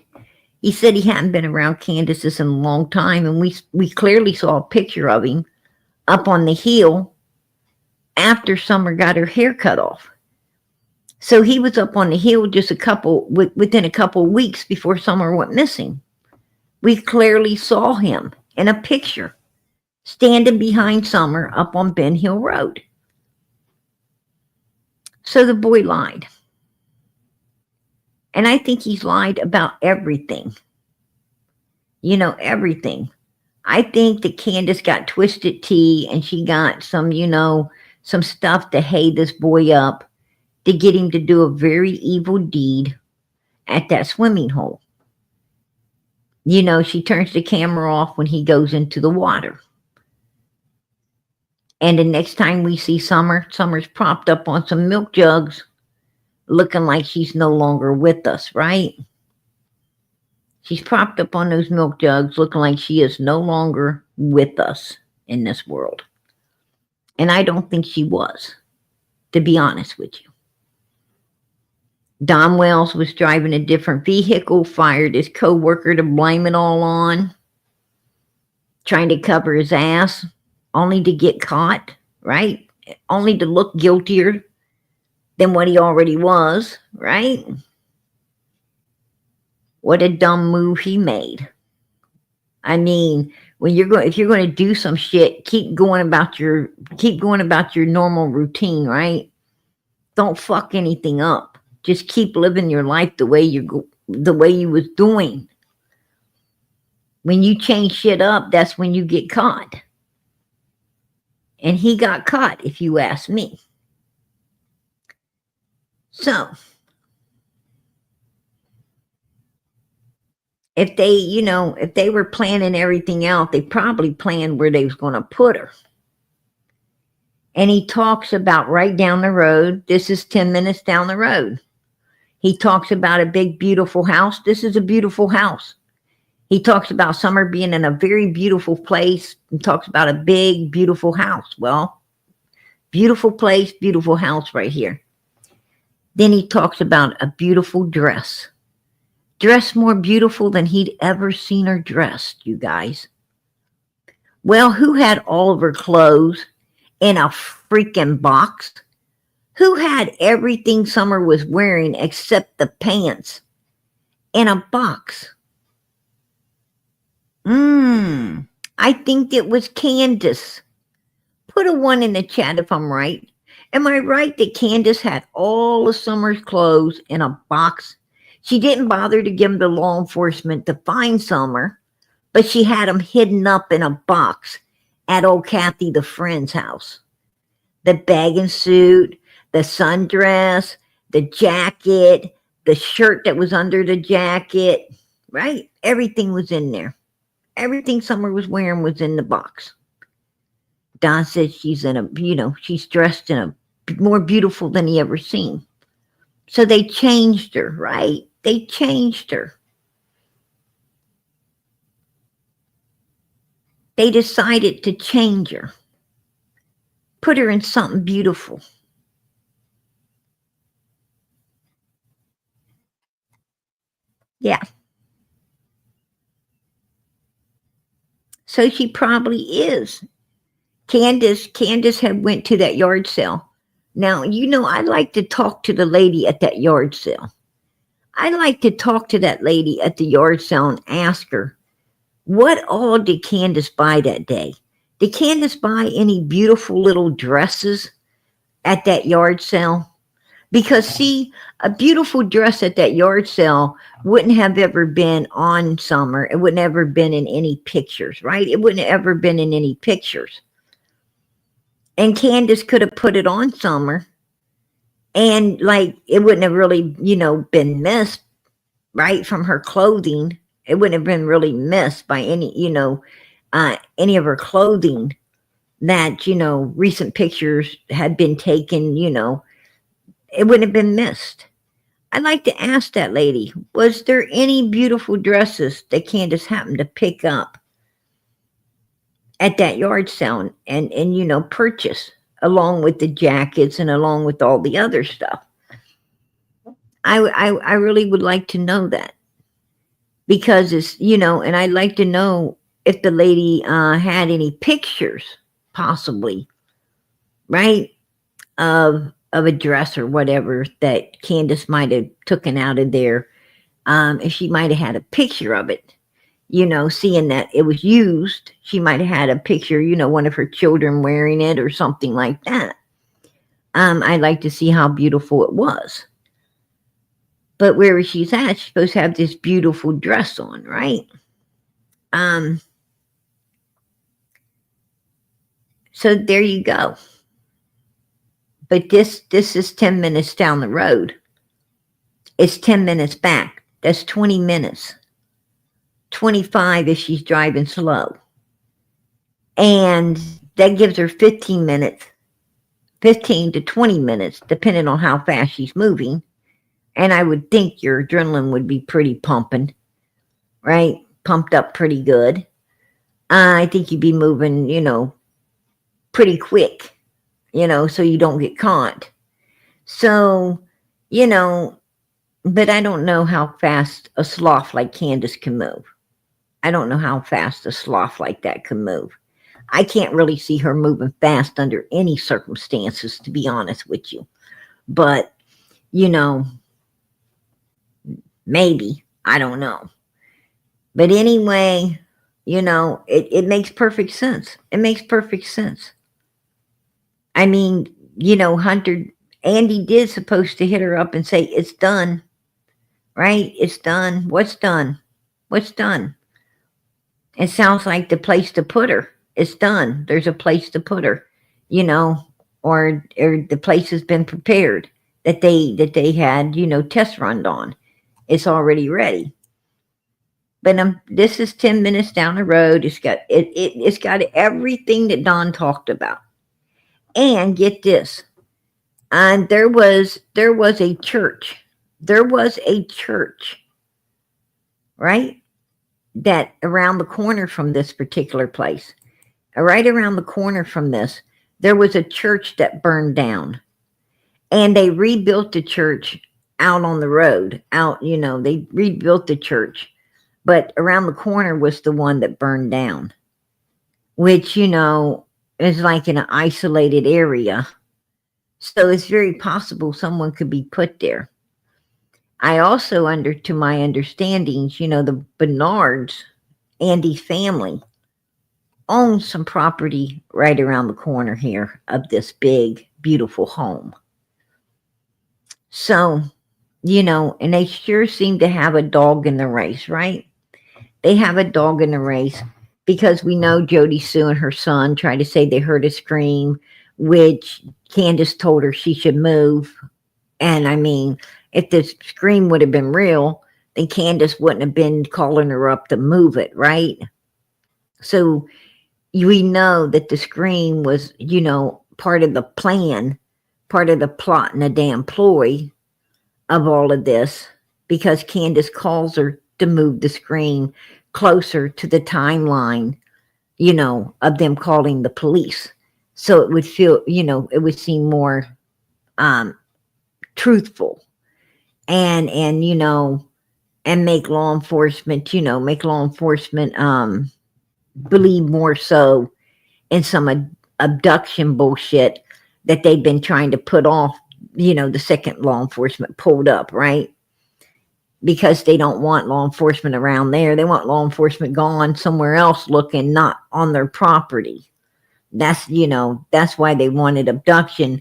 He said he hadn't been around Candace's in a long time, and we clearly saw a picture of him up on the hill after Summer got her hair cut off. So he was up on the hill just within a couple of weeks before Summer went missing. We clearly saw him in a picture standing behind Summer up on Ben Hill Road. So the boy lied. And I think he's lied about everything. You know, everything. I think that Candace got twisted tea and she got some, some stuff to hay this boy up to get him to do a very evil deed at that swimming hole. She turns the camera off when he goes into the water. And the next time we see Summer's propped up on some milk jugs, looking like she's no longer with us, right? She's propped up on those milk jugs, looking like she is no longer with us in this world. And I don't think she was, to be honest with you. Don Wells was driving a different vehicle, fired his co-worker to blame it all on, trying to cover his ass, only to get caught, right? Only to look guiltier than what he already was, right? What a dumb move he made. I mean, if you're going to do some shit, keep going about your normal routine, right? Don't fuck anything up. Just keep living your life the way you was doing. When you change shit up, that's when you get caught. And he got caught, if you ask me. So, if they were planning everything out, they probably planned where they was going to put her. And he talks about right down the road. This is 10 minutes down the road. He talks about a big, beautiful house. This is a beautiful house. He talks about Summer being in a very beautiful place. He talks about a big, beautiful house. Well, beautiful place, beautiful house right here. Then he talks about a beautiful dress. Dressed more beautiful than he'd ever seen her dressed, you guys. Well, who had all of her clothes in a freaking box? Who had everything Summer was wearing except the pants in a box? I think it was Candace. Put a 1 in the chat if I'm right. Am I right that Candace had all of Summer's clothes in a box? She didn't bother to give them to law enforcement to find Summer, but she had them hidden up in a box at old Kathy the friend's house. The bathing suit, the sundress, the jacket, the shirt that was under the jacket, right? Everything was in there. Everything Summer was wearing was in the box. Don said she's she's dressed in a more beautiful than he ever seen. So they changed her, right? They changed her. They decided to change her. Put her in something beautiful. Yeah. So she probably is. Candace had went to that yard sale. Now, I like to talk to the lady at that yard sale. I like to talk to that lady at the yard sale and ask her, what all did Candace buy that day? Did Candace buy any beautiful little dresses at that yard sale? Because, see, a beautiful dress at that yard sale wouldn't have ever been on Summer. It wouldn't ever been in any pictures, right? It wouldn't have ever been in any pictures. And Candace could have put it on Summer. And, it wouldn't have really, been missed, right, from her clothing. It wouldn't have been really missed by any of her clothing that, recent pictures had been taken, it wouldn't have been missed. I'd like to ask that lady, was there any beautiful dresses that Candace happened to pick up at that yard sale and purchase along with the jackets and along with all the other stuff. I really would like to know that, because it's, and I'd like to know if the lady had any pictures, possibly, right, of a dress or whatever that Candace might have taken out of there. If she might have had a picture of it, seeing that it was used, she might have had a picture, one of her children wearing it or something like that. I'd like to see how beautiful it was. But wherever she's at, she's supposed to have this beautiful dress on, right? So there you go. But this is 10 minutes down the road. It's 10 minutes back. That's 20 minutes. 25 if she's driving slow. And that gives her 15 minutes, 15 to 20 minutes, depending on how fast she's moving. And I would think your adrenaline would be pretty pumping, right? Pumped up pretty good. I think you'd be moving, pretty quick, so you don't get caught. So, but I don't know how fast a sloth like Candace can move. I don't know how fast a sloth like that can move. I can't really see her moving fast under any circumstances, to be honest with you. But, maybe. I don't know. But anyway, it makes perfect sense. It makes perfect sense. I mean, Hunter, Andy did supposed to hit her up and say, it's done, right? It's done. What's done? What's done? It sounds like the place to put her. It's done. There's a place to put her, or the place has been prepared that they had, test run on. It's already ready. But this is 10 minutes down the road. It's got everything that Don talked about. And get this, there was a church. There was a church, right? That around the corner from this particular place, right around the corner from this, there was a church that burned down. And they rebuilt the church out on the road. They rebuilt the church. But around the corner was the one that burned down, which, is like in an isolated area. So it's very possible someone could be put there. I also, to my understandings, the Bernards, Andy's family, own some property right around the corner here of this big, beautiful home. So, and they sure seem to have a dog in the race, right? They have a dog in the race, because we know Jody Sue and her son tried to say they heard a scream, which Candace told her she should move. And I mean, if the scream would have been real, then Candace wouldn't have been calling her up to move it, right? So we know that the scream was, part of the plan, part of the plot and the damn ploy of all of this, because Candace calls her to move the screen closer to the timeline, of them calling the police. So it would feel, it would seem more truthful and make law enforcement, believe more so in some abduction bullshit that they've been trying to put off, the second law enforcement pulled up, right? Because they don't want law enforcement around there. They want law enforcement gone somewhere else looking, not on their property. That's why they wanted abduction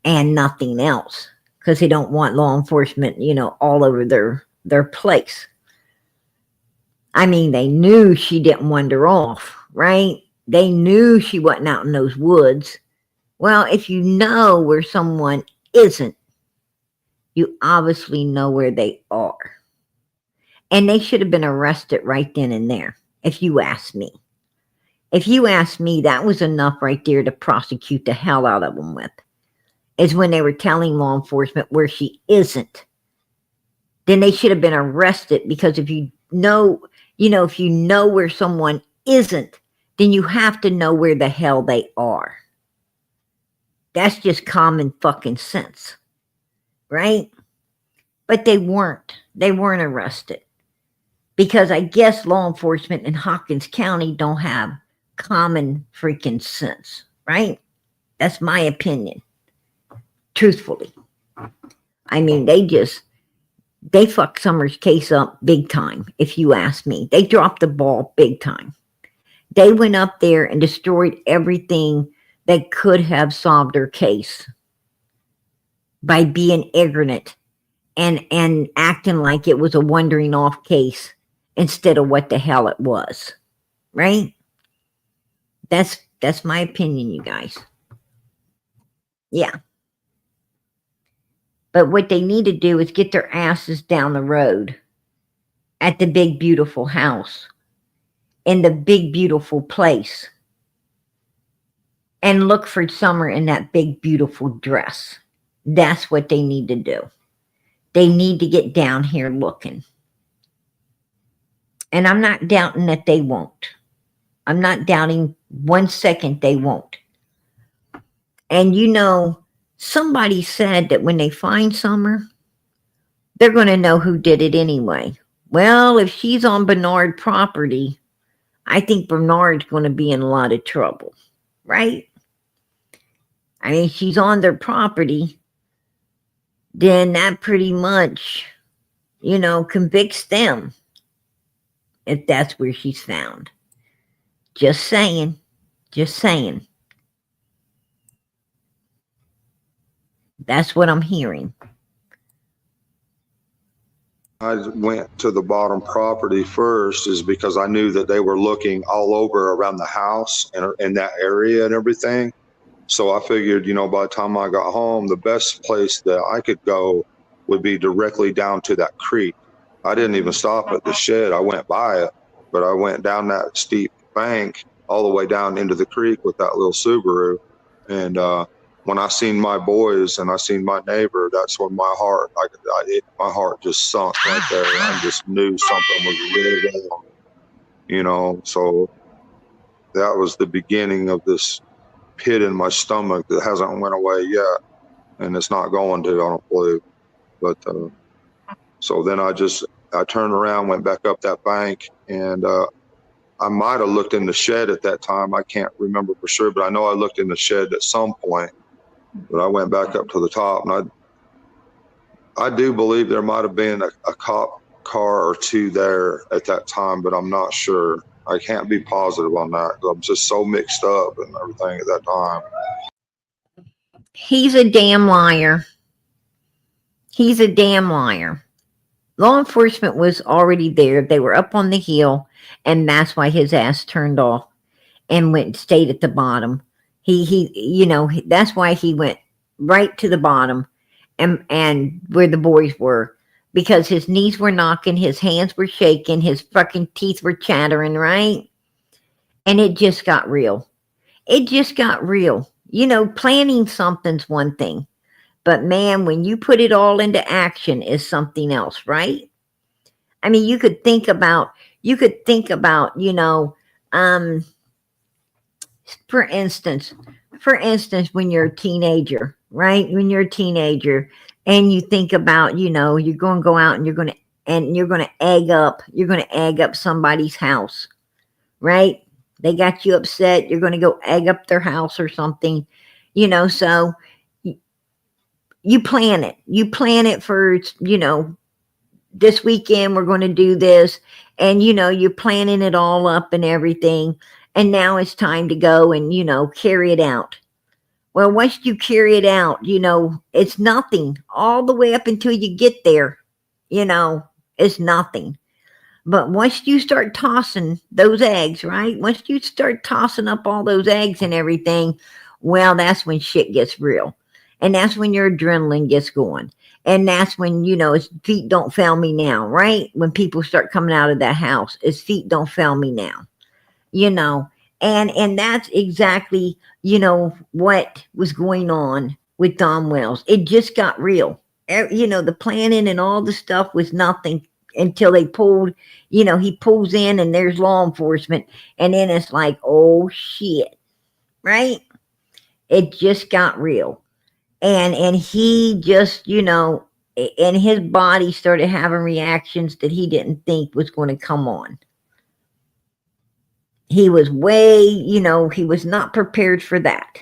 and nothing else. Because they don't want law enforcement, all over their place. I mean, they knew she didn't wander off, right? They knew she wasn't out in those woods. Well, if you know where someone isn't, you obviously know where they are. And they should have been arrested right then and there, if you ask me. If you ask me, that was enough right there to prosecute the hell out of them with. Is when they were telling law enforcement where she isn't. Then they should have been arrested, because if you know where someone isn't, then you have to know where the hell they are. That's just common fucking sense, right? But they weren't. They weren't arrested because I guess law enforcement in Hawkins County don't have common freaking sense, right? That's my opinion, truthfully. I mean, they fucked Summers' case up big time, if you ask me. They dropped the ball big time. They went up there and destroyed everything that could have solved their case by being ignorant and acting like it was a wandering off case instead of what the hell it was, right? That's my opinion, you guys. Yeah. But what they need to do is get their asses down the road at the big, beautiful house in the big, beautiful place and look for Summer in that big, beautiful dress. That's what they need to do. They need to get down here looking. And I'm not doubting that they won't. I'm not doubting 1 second they won't. And you know, somebody said that when they find Summer, they're going to know who did it anyway. Well, if she's on Bernard property, I think Bernard's going to be in a lot of trouble, right? I mean, she's on their property, then that pretty much, you know, convicts them if that's where she's found. Just saying. Just saying. That's what I'm hearing. I went to the bottom property first is because I knew that they were looking all over around the house and in that area and everything. So I figured, you know, by the time I got home, the best place that I could go would be directly down to that creek. I didn't even stop at the shed. I went by it, but I went down that steep bank all the way down into the creek with that little Subaru. And when I seen my boys and I seen my neighbor, that's when my heart, my heart just sunk right there. I just knew something was really wrong, you know. So that was the beginning of this pit in my stomach that hasn't went away yet, and it's not going to, I don't believe. But so then I turned around, went back up that bank, and I might have looked in the shed at that time. I can't remember for sure, but I know I looked in the shed at some point. But I went back up to the top, and I do believe there might have been a cop car or two there at that time, but I'm not sure. I can't be positive on that because I'm just so mixed up and everything at that time. He's a damn liar. He's a damn liar. Law enforcement was already there. They were up on the hill, and that's why his ass turned off and stayed at the bottom. He, you know, that's why he went right to the bottom and where the boys were, because his knees were knocking, his hands were shaking, his fucking teeth were chattering, right? And it just got real. It just got real. You know, planning something's one thing, but man, when you put it all into action is something else, right? I mean, you could think about, you know, for instance, when you're a teenager, right? When you're a teenager and you think about, you know, you're going to go out and you're going to egg up somebody's house, right? They got you upset. You're going to go egg up their house or something, you know, so you plan it. You plan it for, you know, this weekend we're going to do this. And, you know, you're planning it all up and everything. And now it's time to go and, you know, carry it out. Well, once you carry it out, you know, it's nothing all the way up until you get there. You know, it's nothing. But once you start tossing those eggs, right? Once you start tossing up all those eggs and everything, well, that's when shit gets real. And that's when your adrenaline gets going. And that's when, you know, his feet don't fail me now, right? When people start coming out of that house, his feet don't fail me now. You know, and that's exactly, you know, what was going on with Don Wells. It just got real. You know, the planning and all the stuff was nothing until they pulled, he pulls in and there's law enforcement. And then it's like, oh shit, right? It just got real. And he just, and his body started having reactions that he didn't think was going to come on. He was he was not prepared for that.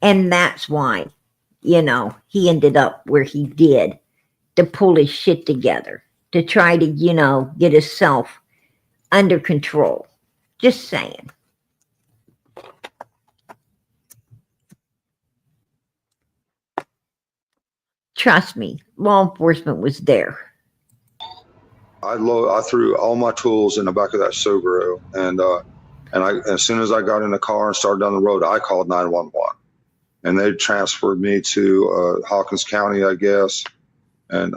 And that's why, he ended up where he did, to pull his shit together, to try to, get himself under control. Just saying. Trust me, law enforcement was there. I threw all my tools in the back of that Subaru, and as soon as I got in the car and started down the road, I called 911, and they transferred me to Hawkins County, I guess, and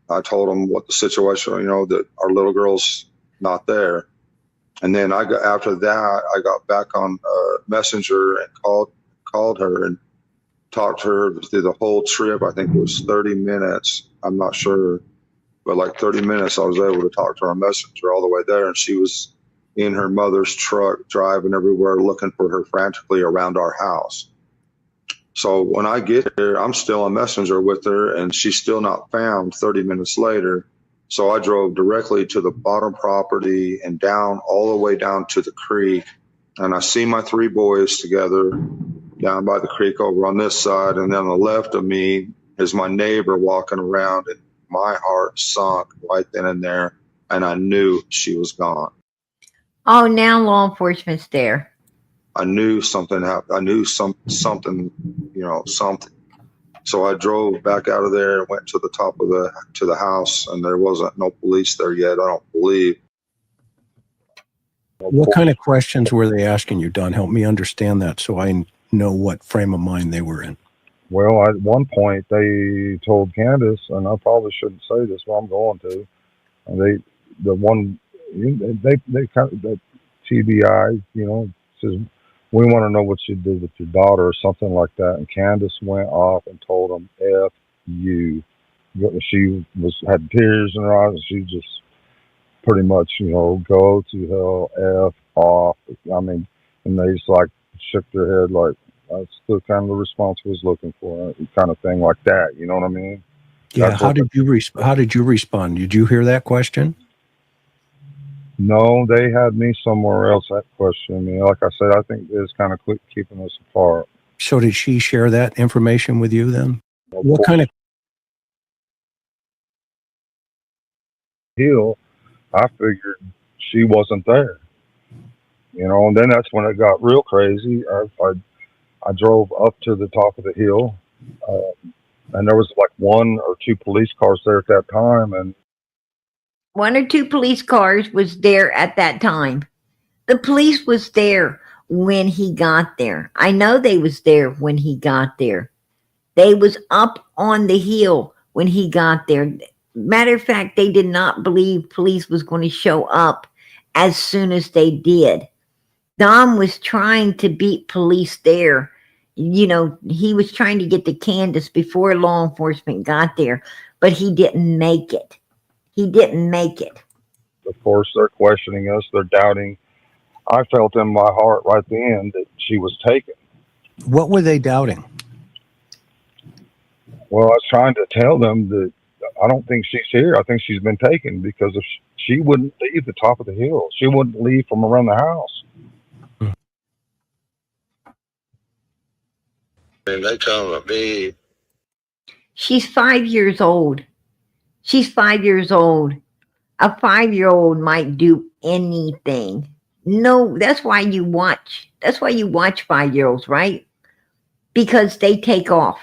I told them what the situation, that our little girl's not there, and then after that I got back on Messenger and called her and talked to her through the whole trip. I think it was 30 minutes. I'm not sure. But like 30 minutes, I was able to talk to her on Messenger all the way there. And she was in her mother's truck, driving everywhere, looking for her frantically around our house. So when I get there, I'm still on Messenger with her, and she's still not found 30 minutes later. So I drove directly to the bottom property and down all the way down to the creek. And I see my 3 boys together down by the creek over on this side. And then on the left of me is my neighbor walking around, and my heart sunk right then and there, and I knew she was gone. Oh, now law enforcement's there. I knew something happened. I knew something, something. So I drove back out of there and went to the top of the house, and there wasn't no police there yet, I don't believe. What kind of questions were they asking you, Don? Help me understand that so I know what frame of mind they were in. Well, at one point they told Candace, and I probably shouldn't say this, but I'm going to. And they kind of, the TBI, says, we want to know what you did with your daughter or something like that. And Candace went off and told them, F you. She had tears in her eyes. She just pretty much, go to hell, F off. I mean, and they just like shook their head like, that's the kind of the response we was looking for, kind of thing like that. You know what I mean? Yeah. How did you respond? Did you hear that question? No, they had me somewhere else. That question. Like I said, I think it's kind of keeping us apart. So did she share that information with you then? What kind of hill? I figured she wasn't there. And then that's when it got real crazy. I drove up to the top of the hill, and there was like 1 or 2 police cars there at that time. And 1 or 2 police cars was there at that time. The police was there when he got there. I know they was there when he got there. They was up on the hill when he got there. Matter of fact, they did not believe police was going to show up as soon as they did. Don was trying to beat police there. He was trying to get to Candace before law enforcement got there, but he didn't make it. Of course, they're questioning us. They're doubting. I felt in my heart right then that she was taken. What were they doubting? Well, I was trying to tell them that I don't think she's here. I think she's been taken, because if she wouldn't leave the top of the hill. She wouldn't leave from around the house. And they come at me. She's 5 years old. A 5-year-old might do anything. No, that's why you watch 5-year-olds, right? Because they take off.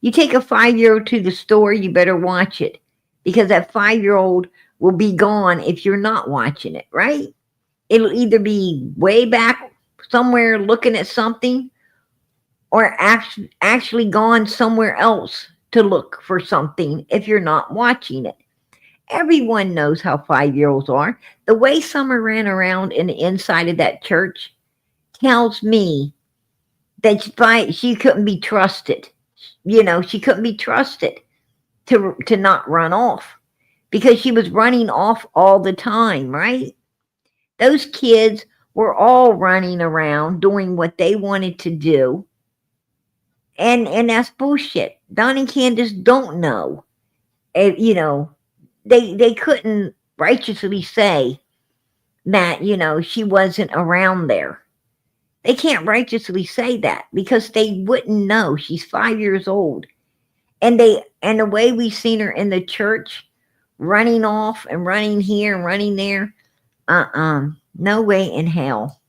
You take a 5-year-old to the store, you better watch it, because that 5-year-old will be gone if you're not watching it, right? It'll either be way back somewhere looking at something, or actually gone somewhere else to look for something if you're not watching it. Everyone knows how 5-year-olds are. The way Summer ran around in the inside of that church tells me that she couldn't be trusted. She couldn't be trusted to not run off, because she was running off all the time, right? Those kids were all running around doing what they wanted to do. And that's bullshit. Don and Candace don't know. You know, they couldn't righteously say that, you know, she wasn't around there. They can't righteously say that because they wouldn't know. She's 5 years old. And the way we seen her in the church running off and running here and running there, no way in hell.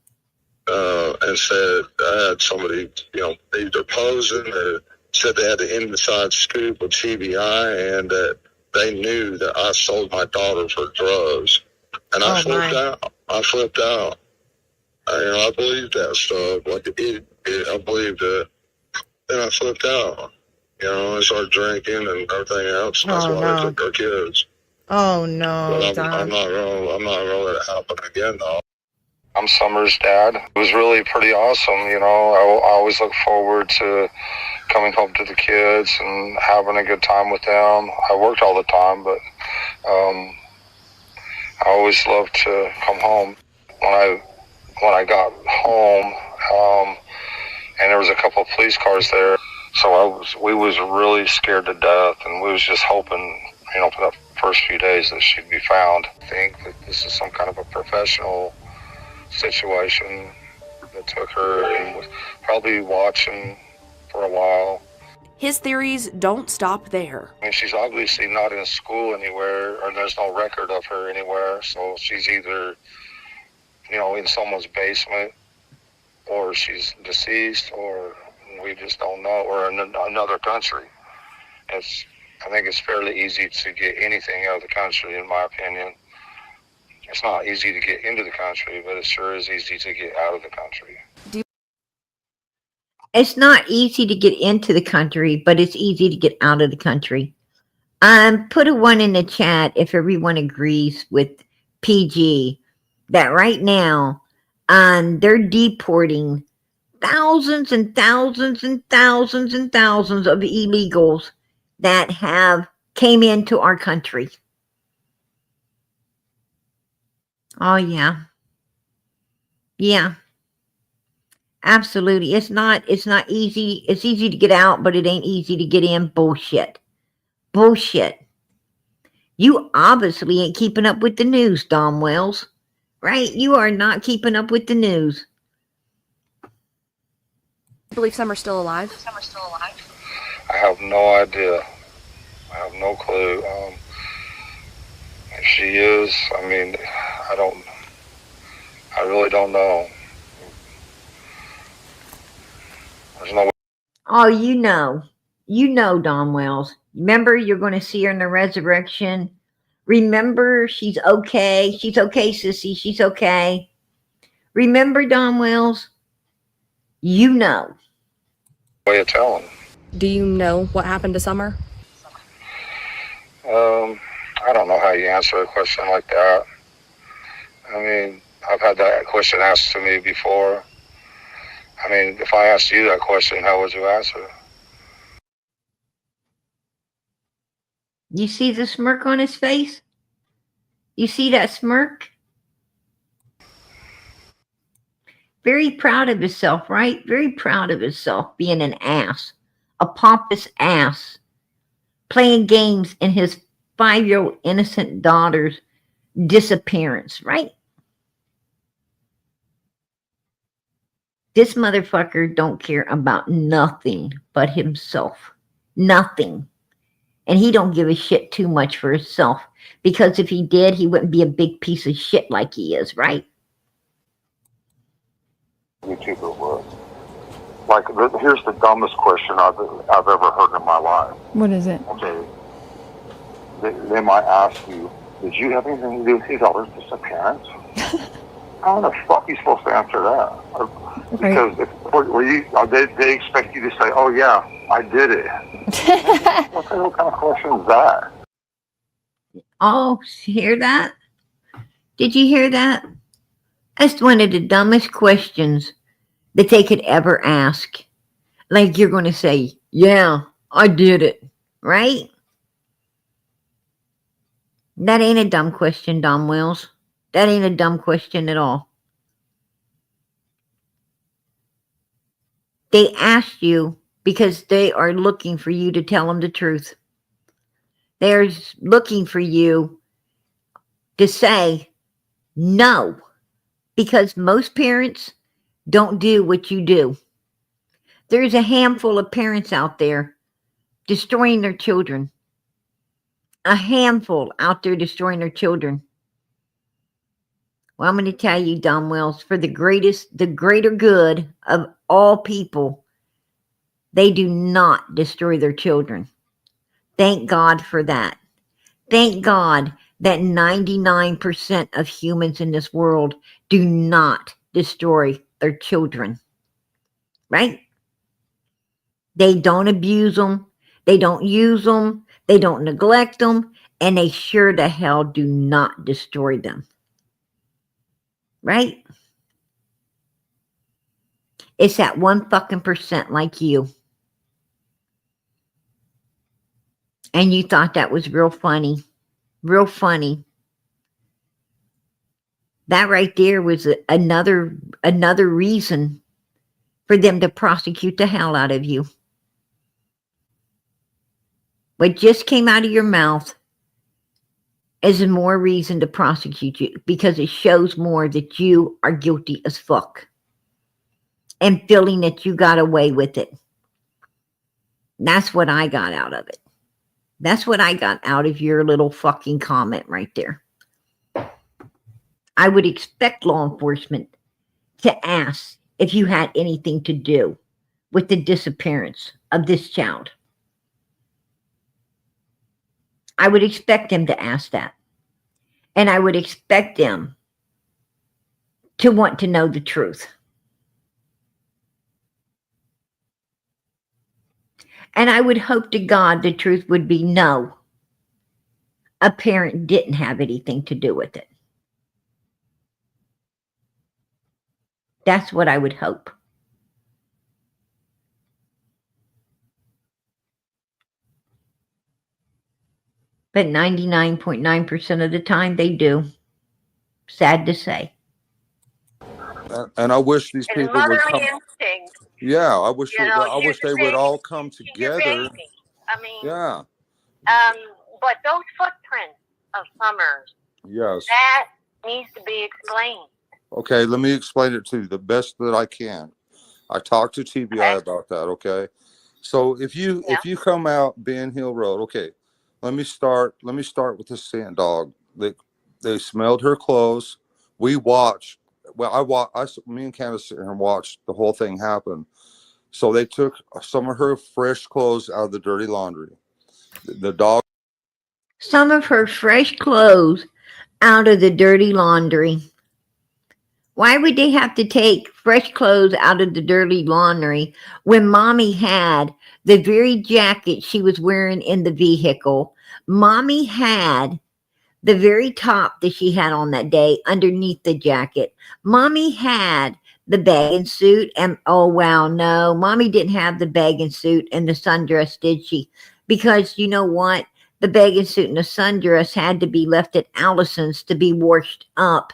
And said I had somebody, either posing or said they had the inside scoop of TBI and that they knew that I sold my daughter for drugs. And I flipped out. I believed that stuff. I believed it. Then I flipped out. I started drinking and everything else. That's why they took our kids. Oh no, But Don. I'm not gonna let it happen again, though. I'm Summer's dad. It was really pretty awesome. I always look forward to coming home to the kids and having a good time with them. I worked all the time, but I always loved to come home. When I got home, and there was a couple of police cars there, so we was really scared to death, and we was just hoping, for the first few days that she'd be found. I think that this is some kind of a professional situation that took her and was probably watching for a while. His theories don't stop there. I mean, she's obviously not in school anywhere, or there's no record of her anywhere, so she's either, in someone's basement, or she's deceased, or we just don't know, or in another country. I think it's fairly easy to get anything out of the country, in my opinion. It's not easy to get into the country, but it sure is easy to get out of the country. It's not easy to get into the country, but it's easy to get out of the country. Put a 1 in the chat if everyone agrees with PG that right now they're deporting thousands and thousands and thousands and thousands of illegals that have came into our country. Oh, yeah. Yeah. Absolutely. It's not easy. It's easy to get out, but it ain't easy to get in. Bullshit. Bullshit. You obviously ain't keeping up with the news, Dom Wells. Right? You are not keeping up with the news. I believe Summer's still alive. I have no idea. I have no clue. If she is, I really don't know. There's no way. Oh, you know, Don Wells. Remember, you're going to see her in the resurrection. Remember, she's okay. She's okay, sissy. She's okay. Remember, Don Wells? You know. Way of telling. Do you know what happened to Summer? I don't know how you answer a question like that. I mean, I've had that question asked to me before. I mean, if I asked you that question, how would you answer? You see the smirk on his face? You see that smirk? Very proud of himself, right? Very proud of himself being an ass. A pompous ass. Playing games in his 5-year-old innocent daughter's disappearance, right? This motherfucker don't care about nothing but himself. Nothing. And he don't give a shit too much for himself. Because if he did, he wouldn't be a big piece of shit like he is, right? YouTuber was. Like, here's the dumbest question I've ever heard in my life. What is it? Okay. They might ask you, did you have anything to do with your daughter's disappearance? How the fuck are you supposed to answer that? Because they expect you to say, oh yeah, I did it. What the hell kind of question is that? Oh, hear that? Did you hear that? That's one of the dumbest questions that they could ever ask. Like you're going to say, yeah, I did it, right? That ain't a dumb question, Dom Wells. That ain't a dumb question at all. They asked you because they are looking for you to tell them the truth. They're looking for you to say no, because most parents don't do what you do. There's a handful of parents out there destroying their children. A handful out there destroying their children. Well, I'm going to tell you, Dom Wells, for the greater good of all people, they do not destroy their children. Thank God for that. Thank God that 99% of humans in this world do not destroy their children. Right? They don't abuse them. They don't use them. They don't neglect them. And they sure the hell do not destroy them. Right? It's that 1 fucking percent like you. And you thought that was real funny. Real funny. That right there was another reason for them to prosecute the hell out of you. What just came out of your mouth is more reason to prosecute you, because it shows more that you are guilty as fuck and feeling that you got away with it. That's what I got out of it. That's what I got out of your little fucking comment right there. I would expect law enforcement to ask if you had anything to do with the disappearance of this child. I would expect them to ask that. And I would expect them to want to know the truth. And I would hope to God the truth would be no. A parent didn't have anything to do with it. That's what I would hope. But 99.9% of the time they do. Sad to say. And I wish these It's people would motherly come. instinct. Yeah, I wish You know, I wish they would all come together. baby. I mean, Yeah. But those footprints of Summers, Yes. that needs to be explained. Okay, let me explain it to you the best that I can. I talked to TBI about that. Okay, so if you come out Ben Hill Road, okay, let me start with the scent dog. They smelled her clothes. We watched. Well, me and Candace sit here and watched the whole thing happen. So they took some of her fresh clothes out of the dirty laundry. The dog. Some of her fresh clothes out of the dirty laundry. Why would they have to take fresh clothes out of the dirty laundry when Mommy had the very jacket she was wearing in the vehicle? Mommy had the very top that she had on that day underneath the jacket. Mommy had the bathing suit and, oh wow, no, Mommy didn't have the bathing suit and the sundress, did she? Because you know what? The bathing suit and the sundress had to be left at Allison's to be washed up.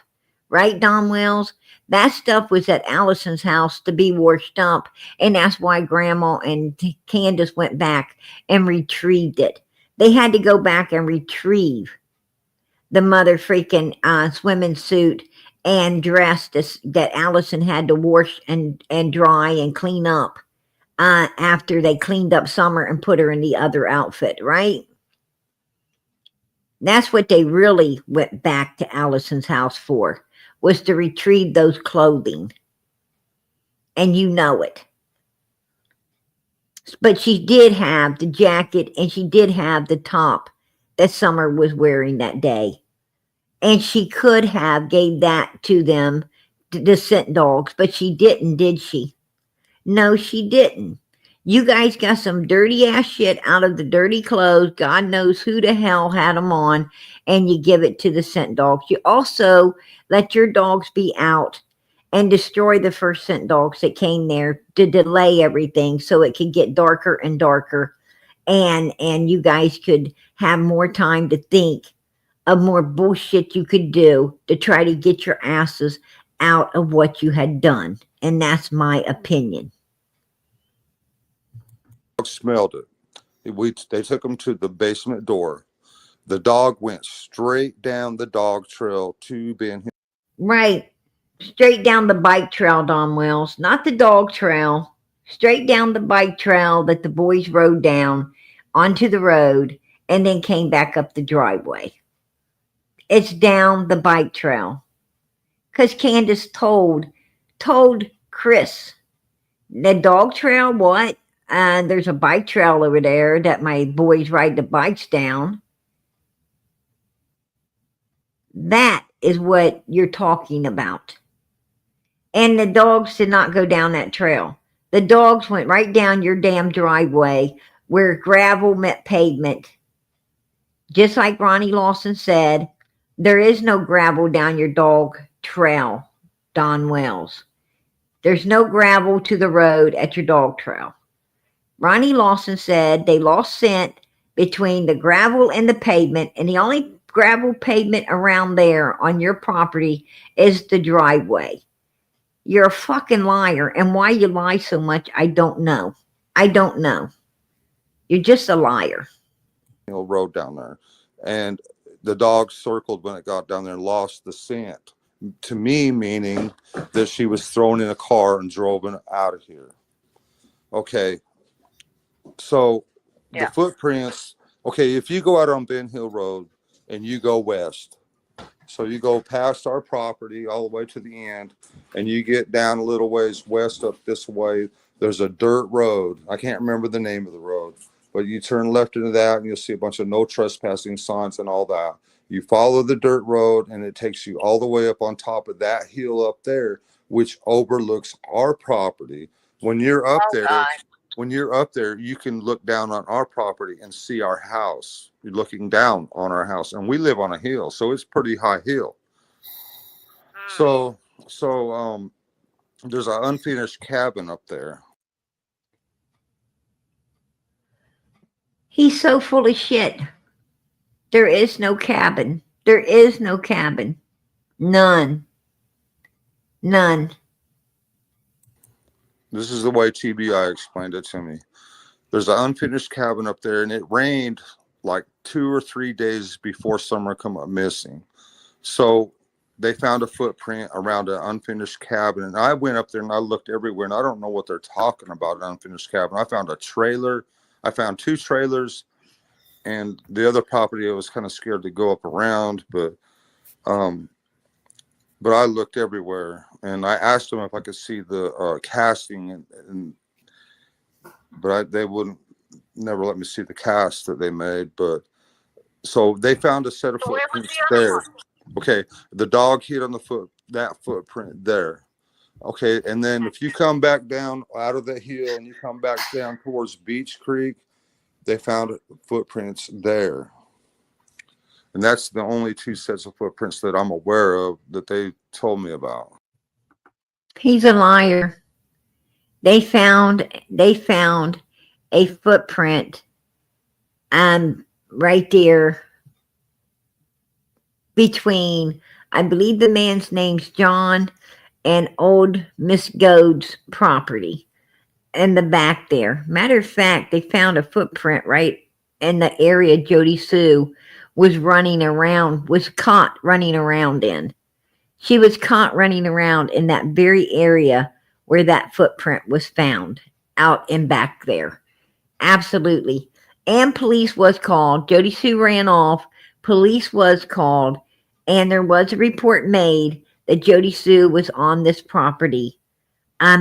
Right, Don Wells? That stuff was at Allison's house to be washed up, and that's why Grandma and Candace went back and retrieved it. They had to go back and retrieve the mother freaking swimming suit and dress that Allison had to wash and dry and clean up after they cleaned up Summer and put her in the other outfit, right? That's what they really went back to Allison's house for, was to retrieve those clothing. And you know it. But she did have the jacket and she did have the top that Summer was wearing that day. And she could have gave that to them, the scent dogs, but she didn't, did she? No, she didn't. You guys got some dirty ass shit out of the dirty clothes. God knows who the hell had them on, and you give it to the scent dogs. You also let your dogs be out and destroy the first scent dogs that came there to delay everything so it could get darker and darker, and you guys could have more time to think of more bullshit you could do to try to get your asses out of what you had done. And that's my opinion. Dog smelled it. They took him to the basement door. The dog went straight down the dog trail to Ben Hill. Right. Straight down the bike trail, Don Wells. Not the dog trail. Straight down the bike trail that the boys rode down onto the road and then came back up the driveway. It's down the bike trail. Because Candace told Chris, the dog trail, what? There's a bike trail over there that my boys ride the bikes down. That is what you're talking about. And the dogs did not go down that trail. The dogs went right down your damn driveway where gravel met pavement. Just like Ronnie Lawson said, there is no gravel down your dog trail, Don Wells. There's no gravel to the road at your dog trail. Ronnie Lawson said they lost scent between the gravel and the pavement, and the only gravel pavement around there on your property is the driveway. You're a fucking liar, and why you lie so much, I don't know. I don't know. You're just a liar. Hill Road down there, and the dog circled when it got down there and lost the scent. To me, meaning that she was thrown in a car and drove out of here. Okay, so the footprints. Okay, if you go out on Ben Hill Road and you go west, so you go past our property all the way to the end, and you get down a little ways west up this way, there's a dirt road. I can't remember the name of the road, but you turn left into that and you'll see a bunch of no trespassing signs and all that. You follow the dirt road and it takes you all the way up on top of that hill up there, which overlooks our property. When you're up there, you can look down on our property and see our house. You're looking down on our house, and we live on a hill, so it's pretty high hill. So there's an unfinished cabin up there. He's so full of shit. There is no cabin. There is no cabin. None. This is the way TBI explained it to me. There's an unfinished cabin up there, and it rained like 2 or 3 days before Summer come up missing. So they found a footprint around an unfinished cabin, and I went up there and I looked everywhere, and I don't know what they're talking about, an unfinished cabin. I found a trailer. I found 2 trailers, and the other property I was kind of scared to go up around, but I looked everywhere, and I asked them if I could see the casting, but they wouldn't never let me see the cast that they made. But so they found a set of footprints there. Okay, the dog hit on that footprint there. Okay, and then if you come back down out of the hill and you come back down towards Beach Creek, they found footprints there. And that's the only 2 sets of footprints that I'm aware of that they told me about. He's a liar. They found a footprint right there between, I believe the man's name's John, and old Miss Goad's property in the back there. Matter of fact, they found a footprint right in the area Jody Sue was caught running around in. She was caught running around in that very area where that footprint was found, out and back there. Absolutely. And police was called. Jody Sue ran off. Police was called, and there was a report made that Jody Sue was on this property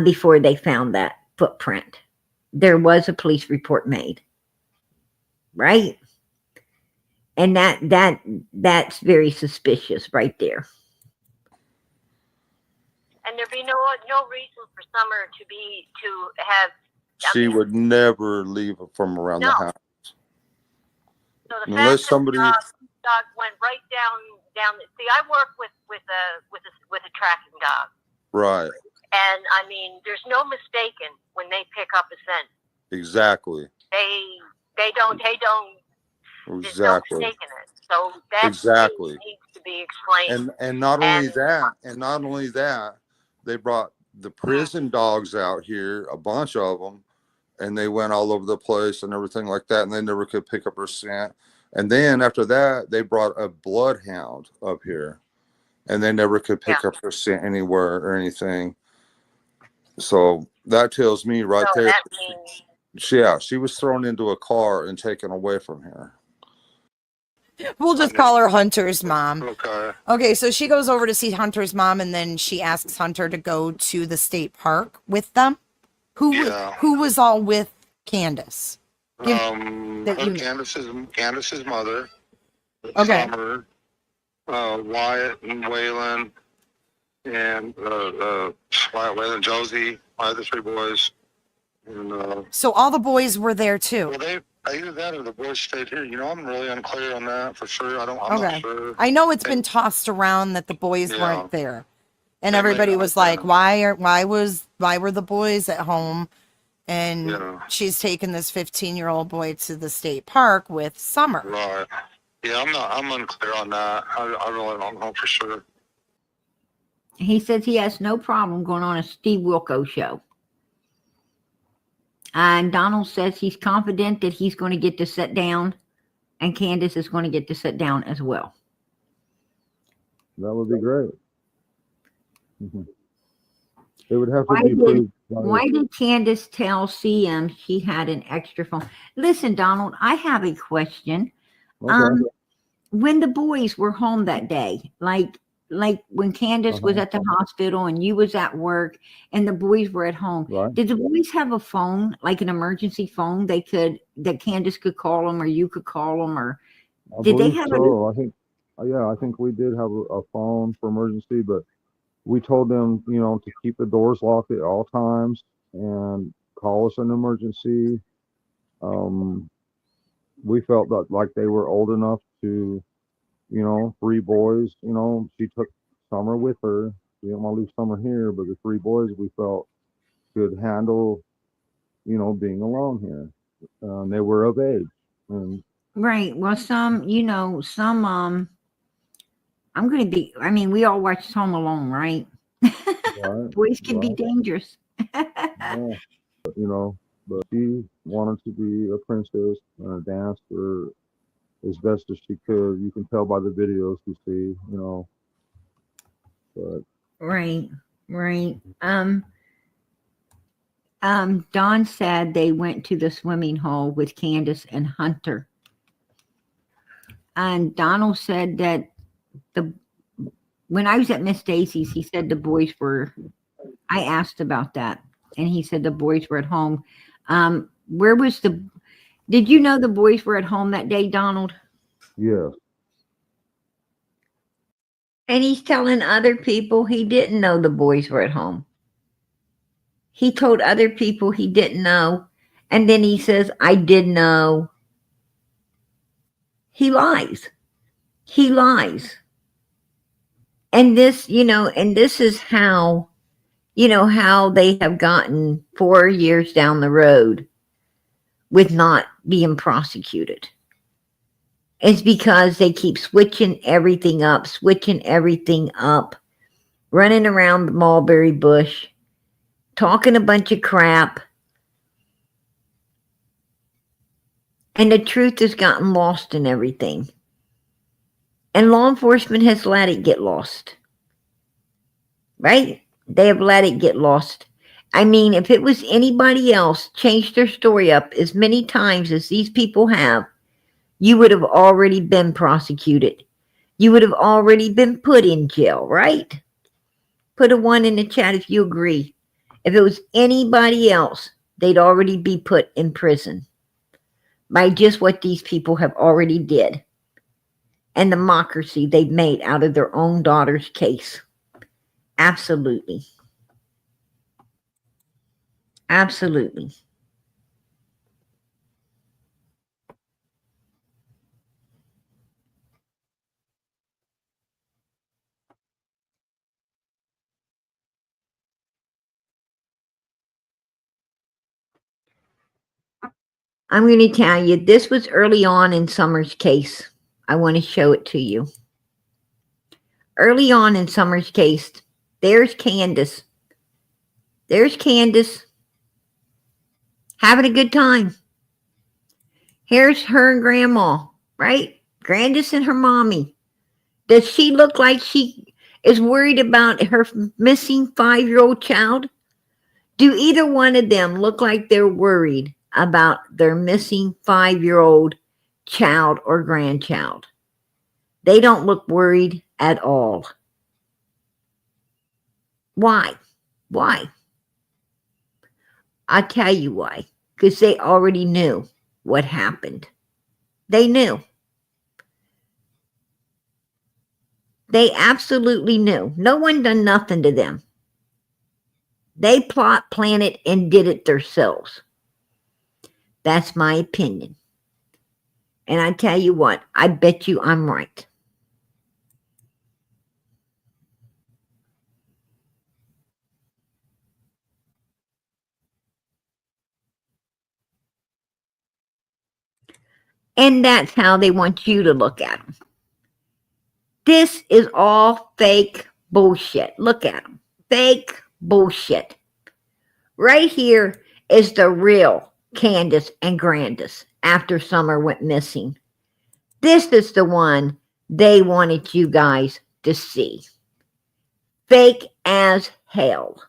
before they found that footprint. There was a police report made. Right? And that's very suspicious right there. And there'd be no reason for Summer to have. She would never leave from around the house. So the Unless fact somebody that the dog went right down. See, I work with a tracking dog. Right. And I mean, there's no mistaking when they pick up a scent. Exactly. They don't. There's no Exactly. mistaking it. So So that Exactly. needs to be explained. And not only that, they brought the prison dogs out here, a bunch of them, and they went all over the place and everything like that, and they never could pick up her scent. And then after that, they brought a bloodhound up here, and they never could pick up her scent anywhere or anything. So that tells me right So there, that means she was thrown into a car and taken away from here. We'll just call her Hunter's mom. Okay. Okay, so she goes over to see Hunter's mom, and then she asks Hunter to go to the state park with them. Who was all with Candace? that you know. Candace's mother, Okay. Summer, Wyatt and Waylon, and Wyatt, Waylon, Josie, the three boys. And So all the boys were there too. well, they either that or the boys stayed here. You know, I'm really unclear on that for sure. I'm Okay. not sure. I know it's been tossed around that the boys Yeah. weren't there. And They may everybody not was have like, been. why were the boys at home? And Yeah. she's taking this 15-year-old boy to the state park with Summer. Right. Yeah, I'm unclear on that. I really don't know for sure. He says he has no problem going on a Steve Wilkos show. And Donald says he's confident that he's going to get to sit down, and Candace is going to get to sit down as well. That would be great. It would have to Why be did- proved. Why did Candace tell CM she had an extra phone? Listen, Donald, I have a question. Okay. When the boys were home that day, like when Candace was at the hospital and you was at work and the boys were at home, Right. did the boys have a phone, like an emergency phone that Candace could call them or you could call them, or I did they believe have so. I think we did have a phone for emergency, but we told them, to keep the doors locked at all times and call us an emergency. We felt that like they were old enough to, three boys, she took Summer with her. We didn't want to leave Summer here, but the three boys we felt could handle, being alone here. They were of age. And right? Well, some we all watched Home Alone, right? right, Boys can be right. dangerous. Yeah. But she wanted to be a princess and danced for as best as she could. You can tell by the videos you see, but Right. Don said they went to the swimming hole with Candace and Hunter. And Donald said that when I was at Miss Daisy's, he said the boys were, I asked about that, and he said the boys were at home. Did you know the boys were at home that day, Donald? yeah, And he's telling other people he didn't know the boys were at home. He told other people he didn't know. And then he says, I did know. He lies. He lies. And this is how, how they have gotten 4 years down the road with not being prosecuted. It's because they keep switching everything up, running around the mulberry bush, talking a bunch of crap. And the truth has gotten lost in everything. And law enforcement has let it get lost. Right? They have let it get lost. I mean, if it was anybody else changed their story up as many times as these people have, you would have already been prosecuted. You would have already been put in jail, right? Put a 1 in the chat if you agree. If it was anybody else, they'd already be put in prison by just what these people have already did and the mockery they've made out of their own daughter's case. Absolutely. Absolutely. I'm going to tell you, this was early on in Summer's case. I want to show it to you. Early on in Summer's case, there's Candace. There's Candace having a good time. Here's her and Grandma, right? Grandis and her mommy. Does she look like she is worried about her missing 5-year-old child? Do either one of them look like they're worried about their missing 5-year-old child or grandchild? They don't look worried at all. Why? Why? I'll tell you why. Because they already knew what happened. They knew. They absolutely knew. No one done nothing to them. They plot, planted, and did it themselves. That's my opinion. And I tell you what, I bet you I'm right. And that's how they want you to look at them. This is all fake bullshit. Look at them. Fake bullshit. Right here is the real Candace and Grandis after Summer went missing. This is the one they wanted you guys to see. Fake as hell.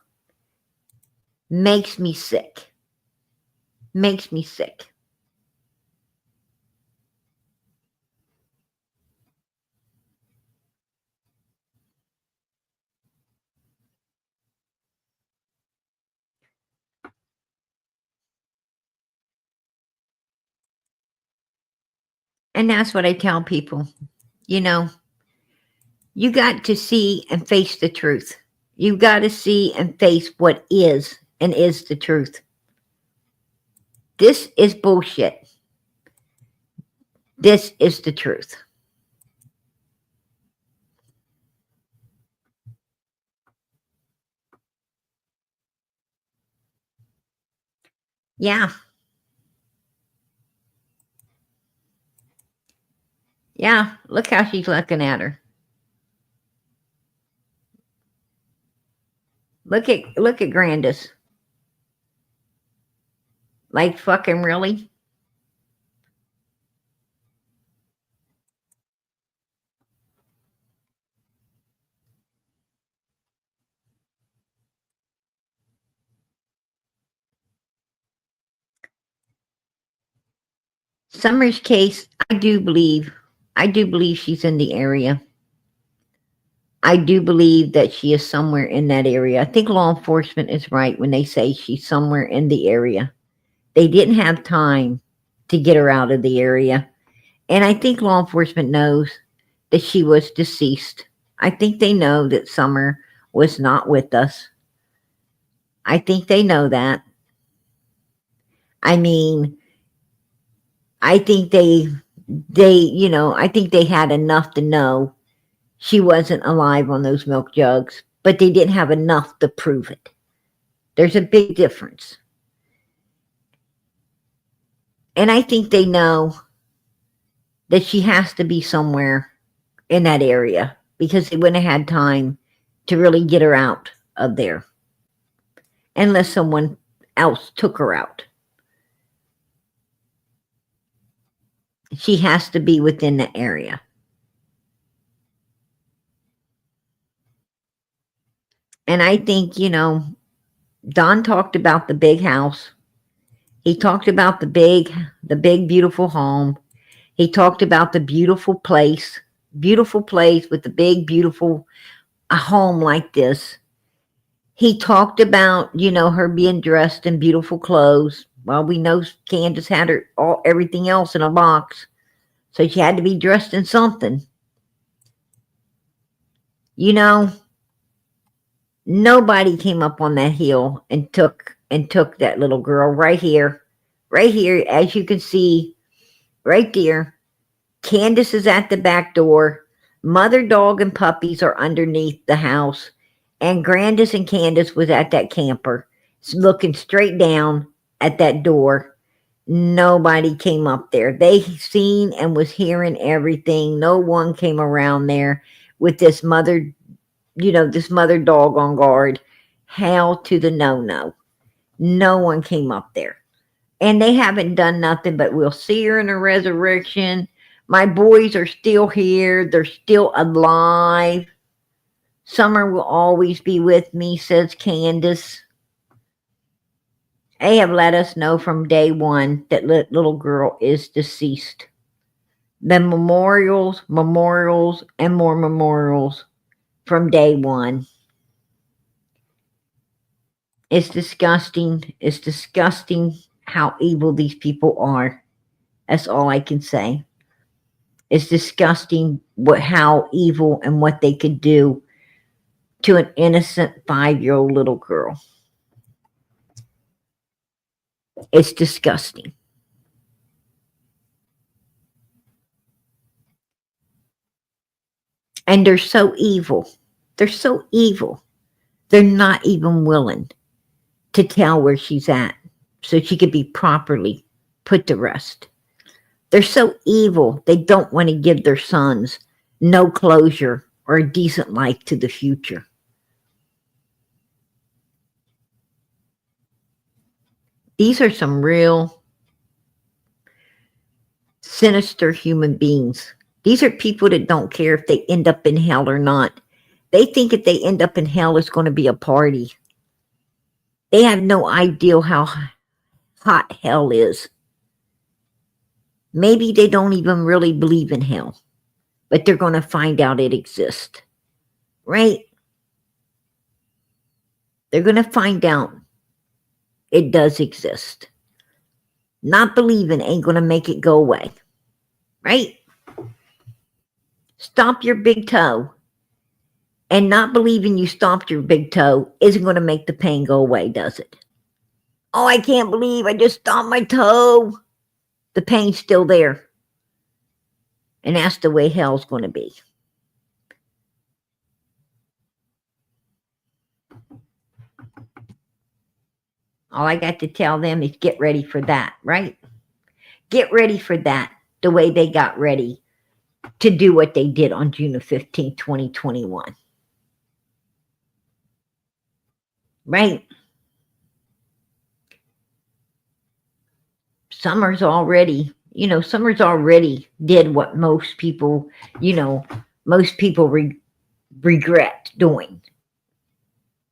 Makes me sick. Makes me sick. And that's what I tell people. You know, you got to see and face the truth. You got to see and face what is and is the truth. This is bullshit. This is the truth. Yeah. Yeah, look how she's looking at her. Look at Grandis. Like fucking really? Summer's case, I do believe she's in the area. I do believe that she is somewhere in that area. I think law enforcement is right when they say she's somewhere in the area. They didn't have time to get her out of the area. And I think law enforcement knows that she was deceased. I think they know that Summer was not with us. I think they know that. I mean, I think they I think they had enough to know she wasn't alive on those milk jugs, but they didn't have enough to prove it. There's a big difference. And I think they know that she has to be somewhere in that area because they wouldn't have had time to really get her out of there unless someone else took her out. She has to be within the area. And I think, Don talked about the big house. He talked about the big, beautiful home. He talked about the beautiful place with the big, beautiful home like this. He talked about, her being dressed in beautiful clothes. Well, we know Candace had everything else in a box. So she had to be dressed in something. Nobody came up on that hill and took that little girl right here, as you can see, right there. Candace is at the back door. Mother dog and puppies are underneath the house. And Grandis and Candace was at that camper, looking straight down at that door. Nobody came up there. They seen and was hearing everything. No one came around there with this mother, this mother dog on guard. Hell to the no. No one came up there. And they haven't done nothing, but we'll see her in a resurrection. My boys are still here. They're still alive. Summer will always be with me, says Candace. They have let us know from day one that little girl is deceased. The memorials, and more memorials from day one. It's disgusting. It's disgusting how evil these people are. That's all I can say. It's disgusting how evil and what they could do to an innocent 5-year-old little girl. It's disgusting. And they're so evil. They're so evil. They're not even willing to tell where she's at so she could be properly put to rest. They're so evil, they don't want to give their sons no closure or a decent life to the future. These are some real sinister human beings. These are people that don't care if they end up in hell or not. They think if they end up in hell, it's going to be a party. They have no idea how hot hell is. Maybe they don't even really believe in hell, but they're going to find out it exists. Right? They're going to find out it does exist. Not believing ain't going to make it go away. Right? Stomp your big toe. And not believing you stomped your big toe isn't going to make the pain go away, does it? Oh, I can't believe I just stomped my toe. The pain's still there. And that's the way hell's going to be. All I got to tell them is get ready for that, right? Get ready for that, the way they got ready to do what they did on June the 15th, 2021. Right? Summer's already did what most people regret doing.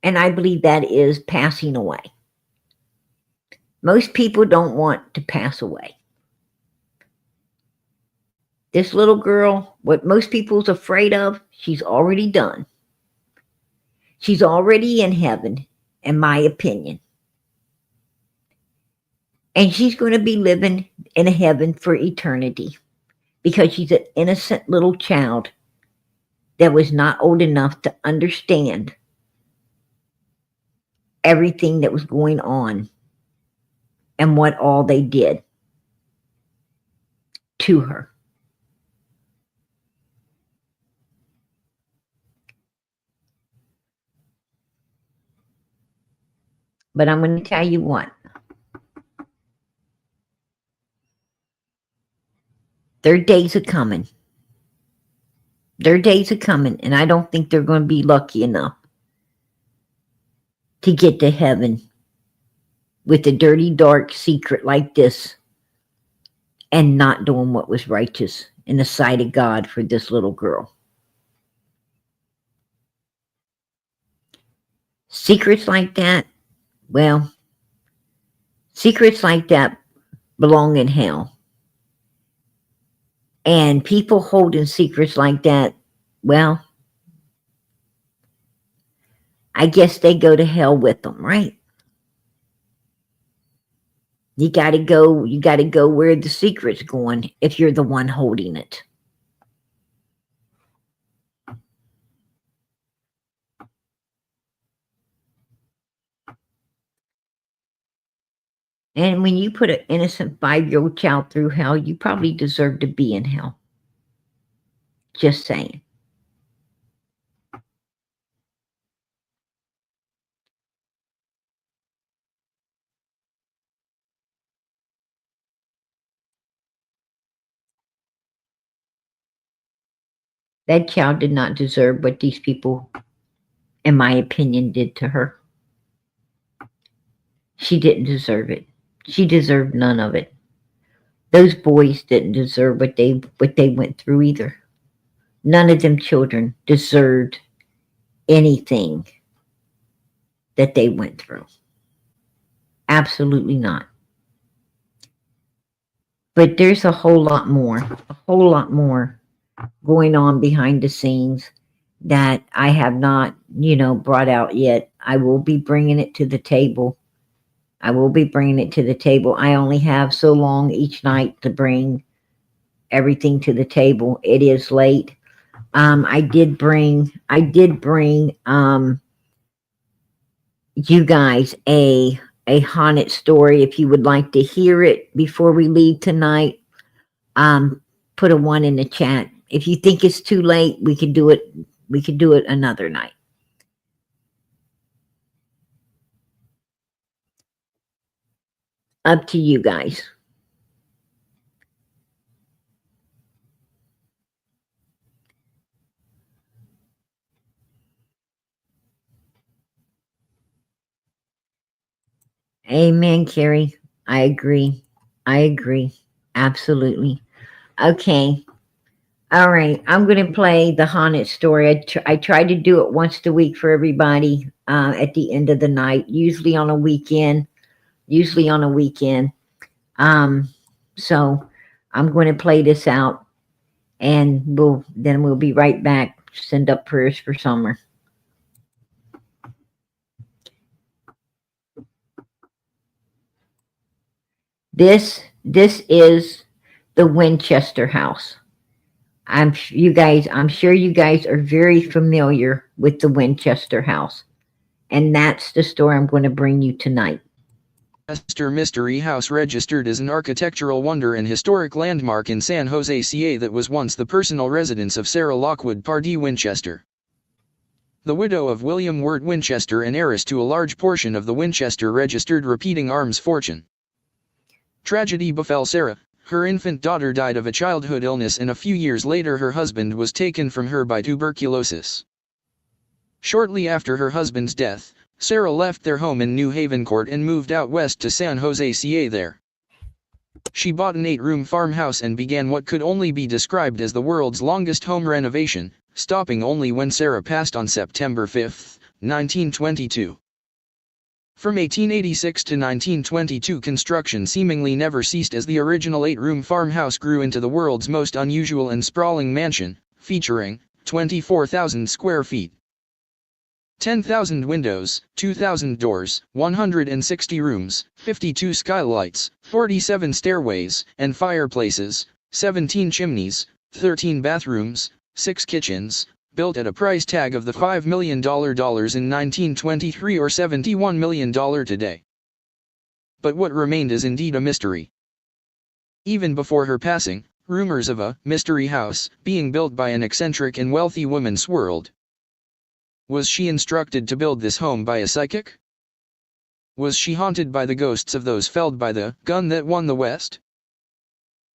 And I believe that is passing away. Most people don't want to pass away. This little girl, what most people's afraid of, she's already done. She's already in heaven, in my opinion. And she's going to be living in a heaven for eternity because she's an innocent little child that was not old enough to understand everything that was going on and what all they did to her. But I'm going to tell you what. Their days are coming. Their days are coming, and I don't think they're going to be lucky enough to get to heaven with a dirty, dark secret like this and not doing what was righteous in the sight of God for this little girl. Secrets like that, well, secrets like that belong in hell. And people holding secrets like that, well, I guess they go to hell with them, right? You gotta go where the secret's going if you're the one holding it. And when you put an innocent 5-year-old child through hell, you probably deserve to be in hell. Just saying. That child did not deserve what these people, in my opinion, did to her. She didn't deserve it. She deserved none of it. Those boys didn't deserve what they went through either. None of them children deserved anything that they went through. Absolutely not. But there's a whole lot more going on behind the scenes that I have not, brought out yet. I will be bringing it to the table. I only have so long each night to bring everything to the table. It is late. I did bring you guys a haunted story. If you would like to hear it before we leave tonight, put a 1 in the chat. If you think it's too late, we could do it another night. Up to you guys. Amen, Carrie. I agree. Absolutely. Okay. All right. I'm going to play the haunted story. I try to do it once a week for everybody at the end of the night, usually on a weekend. So I'm going to play this out, and we'll be right back. Send up prayers for Summer. This is the Winchester House. I'm sure you guys are very familiar with the Winchester House. And that's the story I'm going to bring you tonight. Winchester Mystery House, registered as an architectural wonder and historic landmark in San Jose, CA, that was once the personal residence of Sarah Lockwood Pardee Winchester, the widow of William Wirt Winchester and heiress to a large portion of the Winchester registered repeating arms fortune. Tragedy befell Sarah. Her infant daughter died of a childhood illness, and a few years later her husband was taken from her by tuberculosis. Shortly after her husband's death, Sarah left their home in New Haven Court and moved out west to San Jose, CA. There, she bought an 8-room farmhouse and began what could only be described as the world's longest home renovation, stopping only when Sarah passed on September 5, 1922. From 1886 to 1922, construction seemingly never ceased as the original 8-room farmhouse grew into the world's most unusual and sprawling mansion, featuring 24,000 square feet, 10,000 windows, 2,000 doors, 160 rooms, 52 skylights, 47 stairways and fireplaces, 17 chimneys, 13 bathrooms, 6 kitchens, built at a price tag of the $5 million in 1923 or $71 million today. But what remained is indeed a mystery. Even before her passing, rumors of a mystery house being built by an eccentric and wealthy woman swirled. Was she instructed to build this home by a psychic? Was she haunted by the ghosts of those felled by the gun that won the West?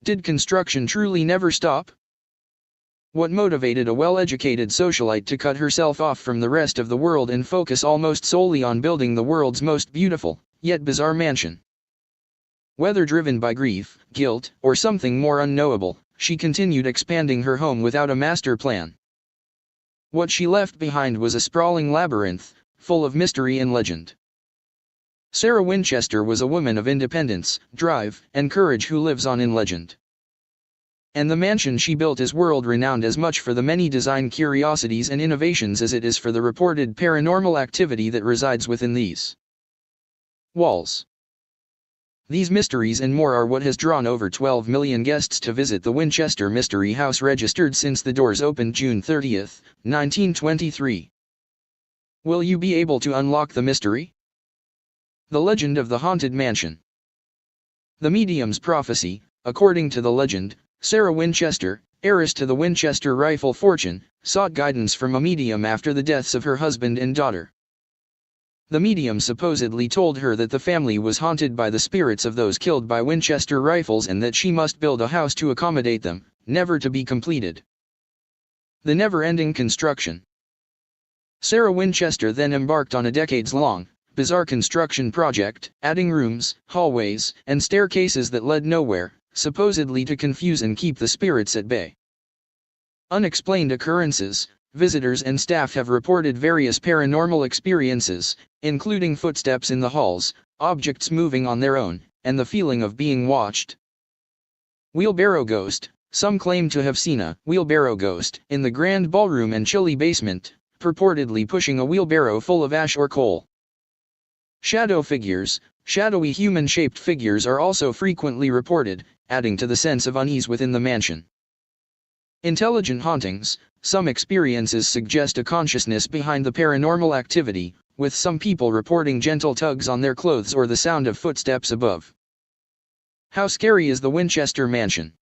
Did construction truly never stop? What motivated a well-educated socialite to cut herself off from the rest of the world and focus almost solely on building the world's most beautiful, yet bizarre mansion? Whether driven by grief, guilt, or something more unknowable, she continued expanding her home without a master plan. What she left behind was a sprawling labyrinth, full of mystery and legend. Sarah Winchester was a woman of independence, drive, and courage who lives on in legend. And the mansion she built is world-renowned as much for the many design curiosities and innovations as it is for the reported paranormal activity that resides within these walls. These mysteries and more are what has drawn over 12 million guests to visit the Winchester Mystery House, registered since the doors opened June 30, 1923. Will you be able to unlock the mystery? The legend of the haunted mansion. The medium's prophecy. According to the legend, Sarah Winchester, heiress to the Winchester rifle fortune, sought guidance from a medium after the deaths of her husband and daughter. The medium supposedly told her that the family was haunted by the spirits of those killed by Winchester rifles and that she must build a house to accommodate them, never to be completed. The never-ending construction. Sarah Winchester then embarked on a decades-long, bizarre construction project, adding rooms, hallways, and staircases that led nowhere, supposedly to confuse and keep the spirits at bay. Unexplained occurrences. Visitors and staff have reported various paranormal experiences, including footsteps in the halls, objects moving on their own, and the feeling of being watched. Wheelbarrow ghost. Some claim to have seen a wheelbarrow ghost in the grand ballroom and chilly basement, purportedly pushing a wheelbarrow full of ash or coal. Shadow figures. Shadowy human-shaped figures are also frequently reported, adding to the sense of unease within the mansion. Intelligent hauntings. Some experiences suggest a consciousness behind the paranormal activity, with some people reporting gentle tugs on their clothes or the sound of footsteps above. How scary is the Winchester Mansion?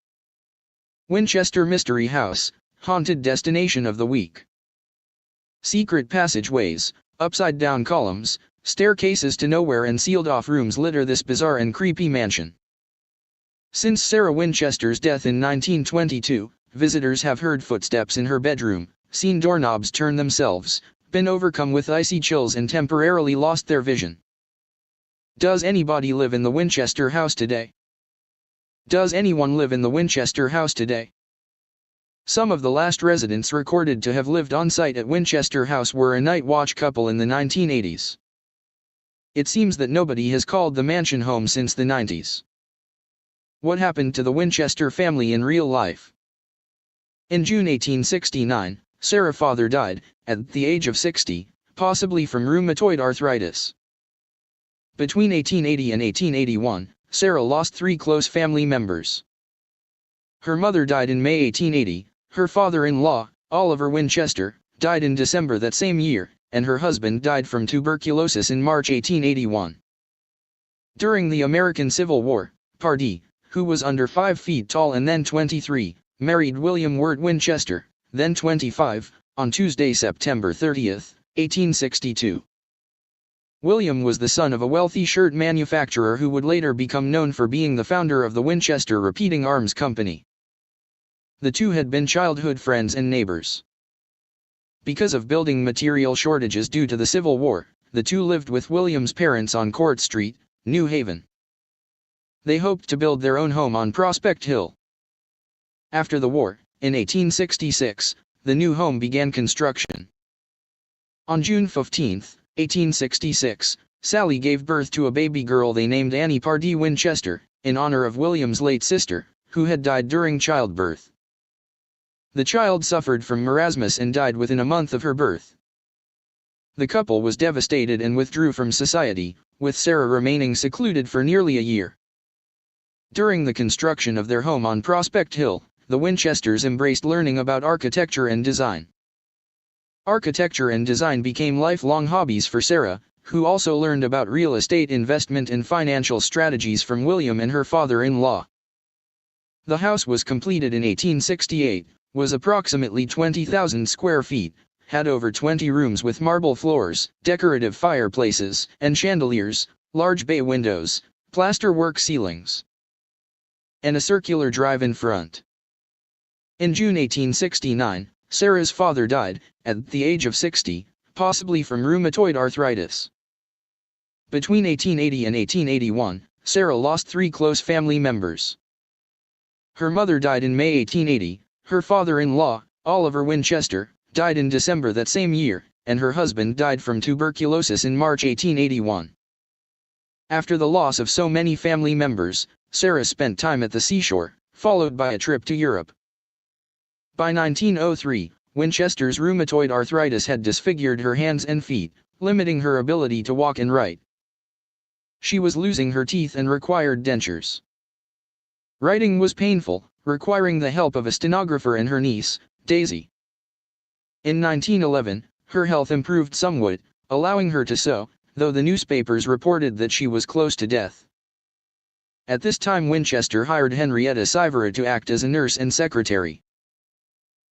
Winchester Mystery House, haunted destination of the week. Secret passageways, upside-down columns, staircases to nowhere and sealed-off rooms litter this bizarre and creepy mansion. Since Sarah Winchester's death in 1922, visitors have heard footsteps in her bedroom, seen doorknobs turn themselves, been overcome with icy chills and temporarily lost their vision. Does anybody live in the Winchester house today? Does anyone live in the Winchester house today? Some of the last residents recorded to have lived on site at Winchester House were a night watch couple in the 1980s. It seems that nobody has called the mansion home since the 90s. What happened to the Winchester family in real life? In June 1869, Sarah's father died, at the age of 60, possibly from rheumatoid arthritis. Between 1880 and 1881, Sarah lost 3 close family members. Her mother died in May 1880, her father-in-law, Oliver Winchester, died in December that same year, and her husband died from tuberculosis in March 1881. During the American Civil War, Pardee, who was under 5 feet tall and then 23, married William Wirt Winchester, then 25, on Tuesday, September 30, 1862. William was the son of a wealthy shirt manufacturer who would later become known for being the founder of the Winchester Repeating Arms Company. The two had been childhood friends and neighbors. Because of building material shortages due to the Civil War, the two lived with William's parents on Court Street, New Haven. They hoped to build their own home on Prospect Hill. After the war, in 1866, the new home began construction. On June 15, 1866, Sally gave birth to a baby girl they named Annie Pardee Winchester, in honor of William's late sister, who had died during childbirth. The child suffered from marasmus and died within a month of her birth. The couple was devastated and withdrew from society, with Sarah remaining secluded for nearly a year. During the construction of their home on Prospect Hill, the Winchesters embraced learning about architecture and design. Architecture and design became lifelong hobbies for Sarah, who also learned about real estate investment and financial strategies from William and her father-in-law. The house was completed in 1868, was approximately 20,000 square feet, had over 20 rooms with marble floors, decorative fireplaces, and chandeliers, large bay windows, plasterwork ceilings, and a circular drive in front. In June 1869, Sarah's father died, at the age of 60, possibly from rheumatoid arthritis. Between 1880 and 1881, Sarah lost 3 close family members. Her mother died in May 1880, her father-in-law, Oliver Winchester, died in December that same year, and her husband died from tuberculosis in March 1881. After the loss of so many family members, Sarah spent time at the seashore, followed by a trip to Europe. By 1903, Winchester's rheumatoid arthritis had disfigured her hands and feet, limiting her ability to walk and write. She was losing her teeth and required dentures. Writing was painful, requiring the help of a stenographer and her niece, Daisy. In 1911, her health improved somewhat, allowing her to sew, though the newspapers reported that she was close to death. At this time Winchester hired Henrietta Sivera to act as a nurse and secretary.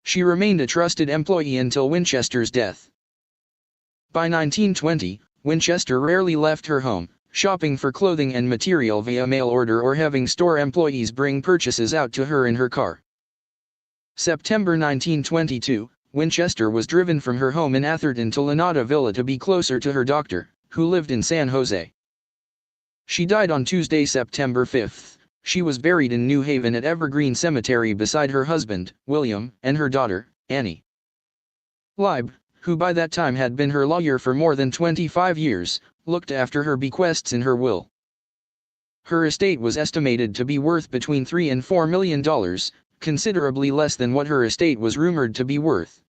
She remained a trusted employee until Winchester's death. By 1920, Winchester rarely left her home, shopping for clothing and material via mail order or having store employees bring purchases out to her in her car. September 1922, Winchester was driven from her home in Atherton to Lanada Villa to be closer to her doctor, who lived in San Jose. She died on Tuesday, September 5th. She was buried in New Haven at Evergreen Cemetery beside her husband, William, and her daughter, Annie. Leib, who by that time had been her lawyer for more than 25 years, looked after her bequests in her will. Her estate was estimated to be worth between $3 and $4 million, considerably less than what her estate was rumored to be worth.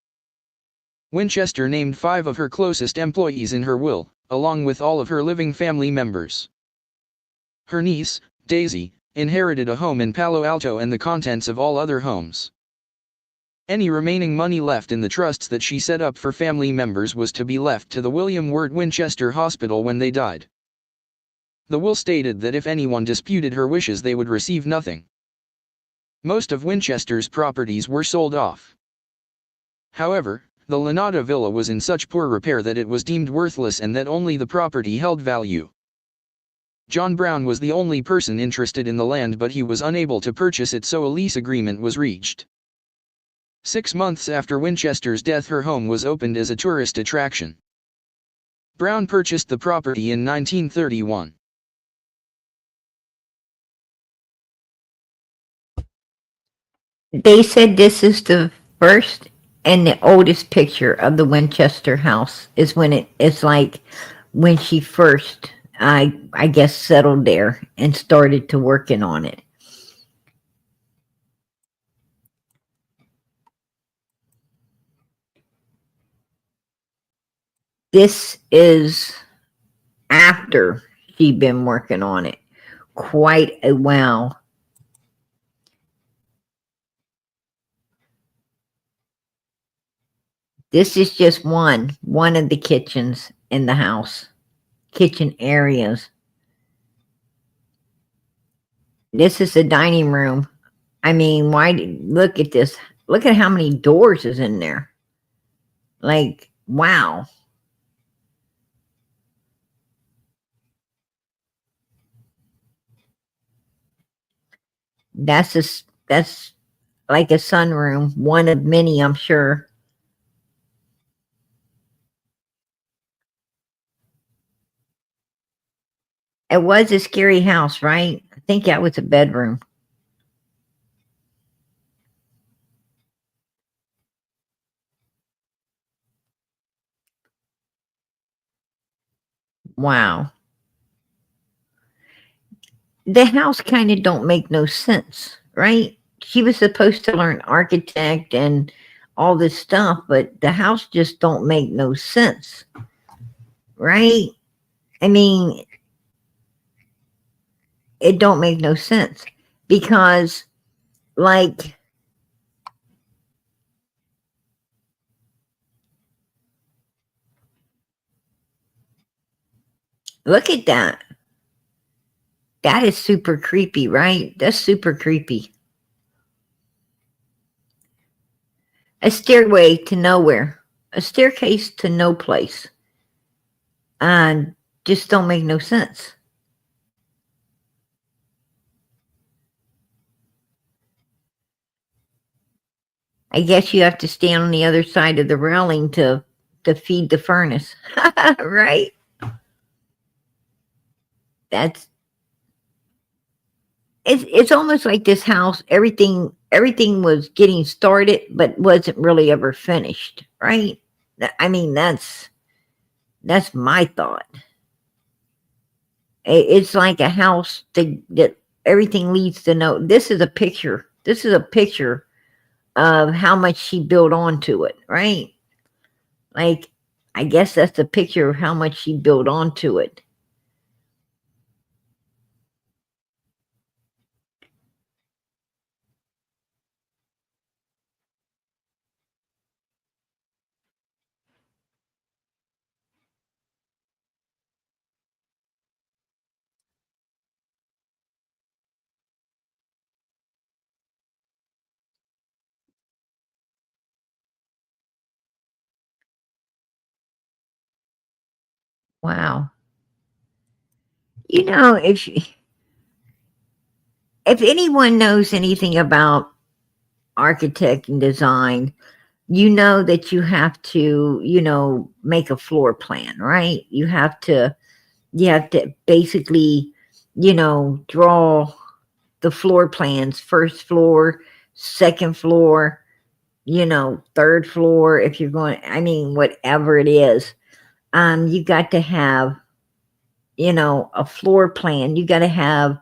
Winchester named 5 of her closest employees in her will, along with all of her living family members. Her niece, Daisy, inherited a home in Palo Alto and the contents of all other homes. Any remaining money left in the trusts that she set up for family members was to be left to the William Wirt Winchester Hospital when they died. The will stated that if anyone disputed her wishes they would receive nothing. Most of Winchester's properties were sold off. However, the Lanada Villa was in such poor repair that it was deemed worthless and that only the property held value. John Brown was the only person interested in the land, but he was unable to purchase it, so a lease agreement was reached. 6 months after Winchester's death, her home was opened as a tourist attraction. Brown purchased the property in 1931. They said this is the first and the oldest picture of the Winchester house is when it's like when she first, I guess, settled there and started to working on it. This is after she'd been working on it quite a while. This is just one of the kitchens in the house, kitchen areas. This is the dining room. I mean, look at this. Look at how many doors is in there. Like, wow. That's like a sunroom, one of many, I'm sure. It was a scary house, right? I think that was a bedroom. Wow. The house kind of don't make no sense, right? She was supposed to learn architect and all this stuff, but the house just don't make no sense, right? I mean, it don't make no sense because, like, look at that. That is super creepy, right? That's super creepy. A stairway to nowhere. A staircase to no place. And just don't make no sense. I guess you have to stand on the other side of the railing to feed the furnace. Right? It's almost like this house, everything was getting started, but wasn't really ever finished, right? I mean, that's my thought. It's like a house that everything leads to no. This is a picture. This is a picture of how much she built onto it, right? Like, I guess that's the picture of how much she built onto it. Wow. You know, if anyone knows anything about architect and design, you know that you have to, you know, make a floor plan, right? You have to basically, you know, draw the floor plans, first floor, second floor, you know, third floor, if you're going, I mean, whatever it is. You got to have, you know, a floor plan. You got to have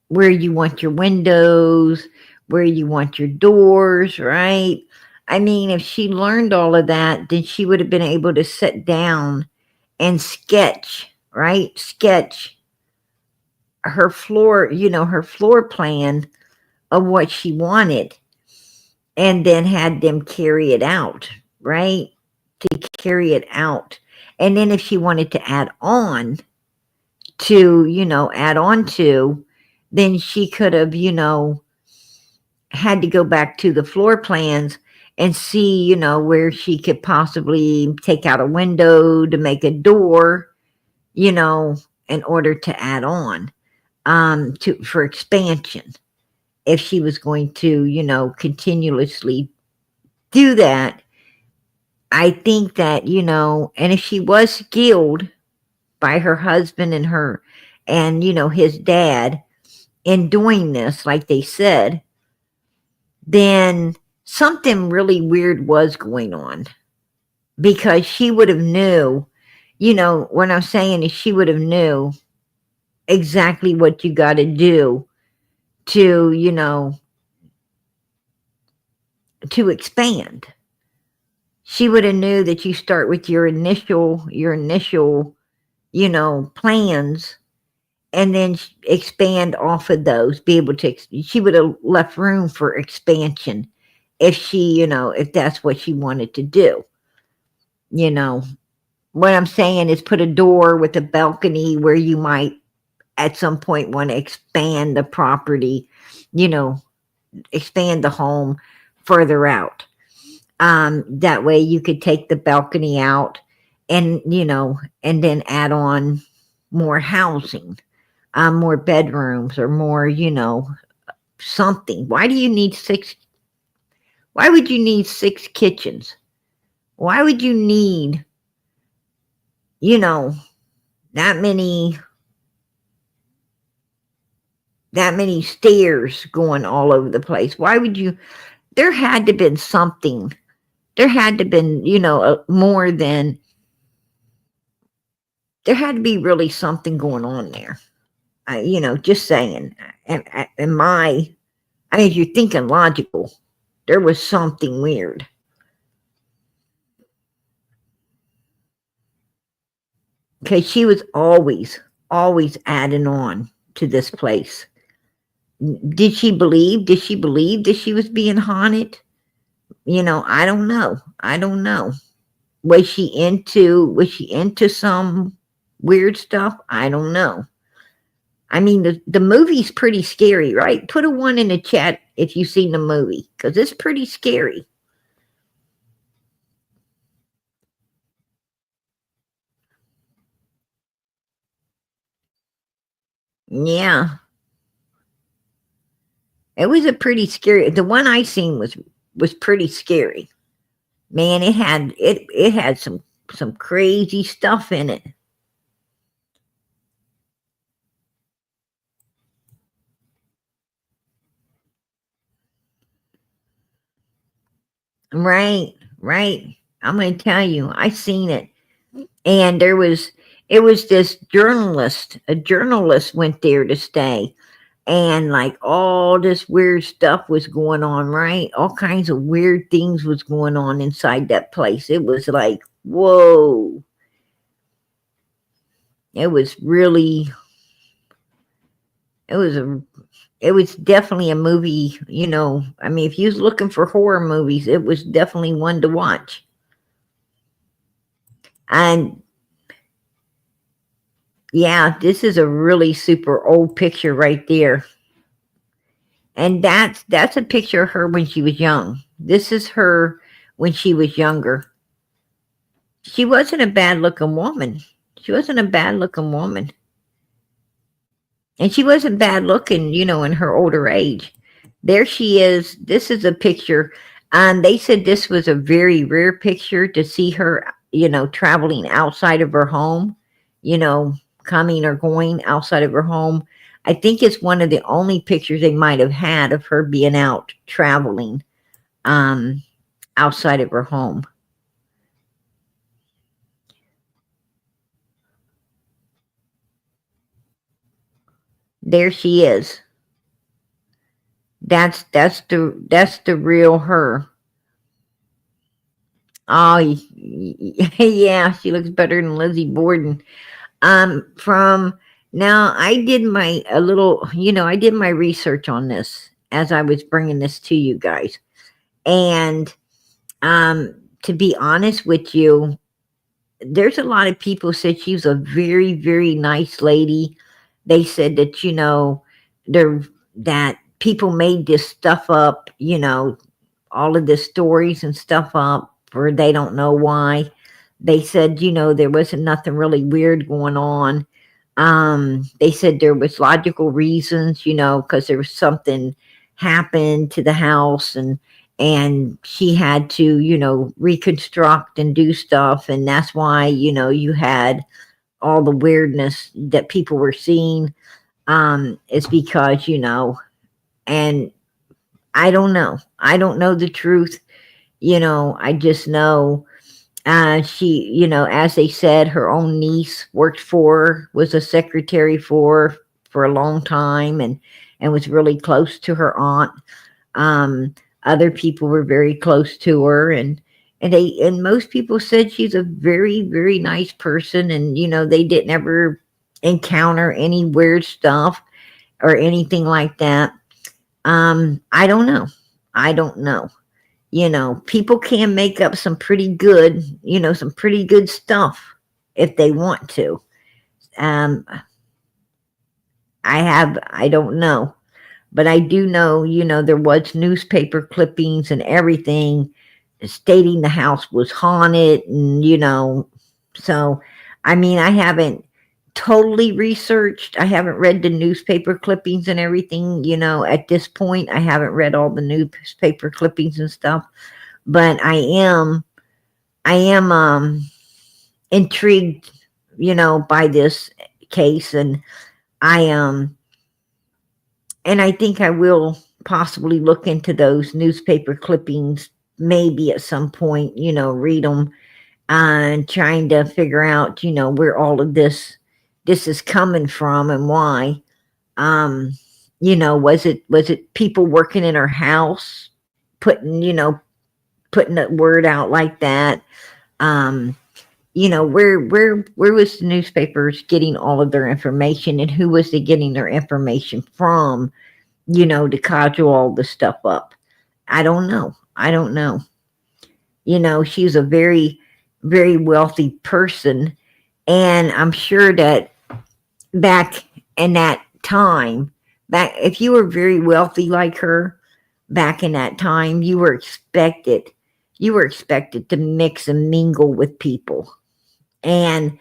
where you want your windows, where you want your doors, right? I mean, if she learned all of that, then she would have been able to sit down and sketch, right? Sketch her floor, you know, her floor plan of what she wanted, and then had them carry it out, right? To carry it out. And then if she wanted to add on to, you know, then she could have, you know, had to go back to the floor plans and see, you know, where she could possibly take out a window to make a door, you know, in order to add on for expansion. If she was going to, you know, continuously do that, I think that, you know, and if she was skilled by her husband and, you know, his dad in doing this, like they said, then something really weird was going on, because she would have knew, you know, what I'm saying is she would have knew exactly what you got to do to, you know, to expand. She would have knew that you start with your initial, you know, plans, and then expand off of those, be able to, she would have left room for expansion if she, you know, if that's what she wanted to do. You know, what I'm saying is put a door with a balcony where you might at some point want to expand the property, you know, expand the home further out. That way you could take the balcony out and, you know, and then add on more housing, more bedrooms, or more, you know, something. Why would you need 6 kitchens? Why would you need, you know, that many stairs going all over the place? Why would you? There had to have been something. There had to have been, you know, more than, there had to be really something going on there. You know, just saying. And I mean, if you're thinking logical, there was something weird. Okay, she was always adding on to this place. Did she believe that she was being haunted? You know, I don't know. Was she into some weird stuff? I don't know. I mean, the movie's pretty scary, right? Put a 1 in the chat if you've seen the movie, because it's pretty scary. Yeah. It was a pretty scary. The one I seen was pretty scary. Man, it had some crazy stuff in it. Right. I'm going to tell you, I seen it. And it was this journalist. A journalist went there to stay. And like all this weird stuff was going on, right? All kinds of weird things was going on inside that place. It was like, whoa. It was really, it was definitely a movie, you know. I mean, if you was looking for horror movies, it was definitely one to watch. And yeah, this is a really super old picture right there. And that's a picture of her when she was young. This is her when she was younger. She wasn't a bad looking woman. And she wasn't bad looking, you know, in her older age. There she is. This is a picture. They said this was a very rare picture to see her, traveling outside of her home, coming or going outside of her home. I think it's one of the only pictures they might have had of her being out traveling outside of her home. There she is. That's the real her. Oh, yeah, she looks better than Lizzie Borden. From now, I did I did my research on this as I was bringing this to you guys, and to be honest with you, there's a lot of people said she was a very, very nice lady. They said that that people made this stuff up, all of the stories and stuff up, or they don't know why. They said, there wasn't nothing really weird going on. They said there was logical reasons, because there was something happened to the house, and she had to, reconstruct and do stuff, and that's why, you had all the weirdness that people were seeing. Is because, and I don't know. I don't know the truth. I just know she, as they said, her own niece worked for her, was a secretary for a long time, and was really close to her aunt. Other people were very close to her, and most people said she's a very, very nice person, and they didn't ever encounter any weird stuff or anything like that. I don't know. I don't know. People can make up some pretty good, some pretty good stuff if they want to. I don't know, but I do know, there was newspaper clippings and everything stating the house was haunted, and, so, I mean, I haven't totally researched. I haven't read the newspaper clippings and everything, at this point. I haven't read all the newspaper clippings and stuff, but I am intrigued, by this case, and I think I will possibly look into those newspaper clippings maybe at some point, read them, and trying to figure out, where all of this is coming from and why. Was it people working in her house putting the word out like that? Where was the newspapers getting all of their information, and who was they getting their information from, to codule all the stuff up? I don't know. She's a very, very wealthy person, and I'm sure that back in that time, if you were very wealthy like her back in that time, you were expected to mix and mingle with people. And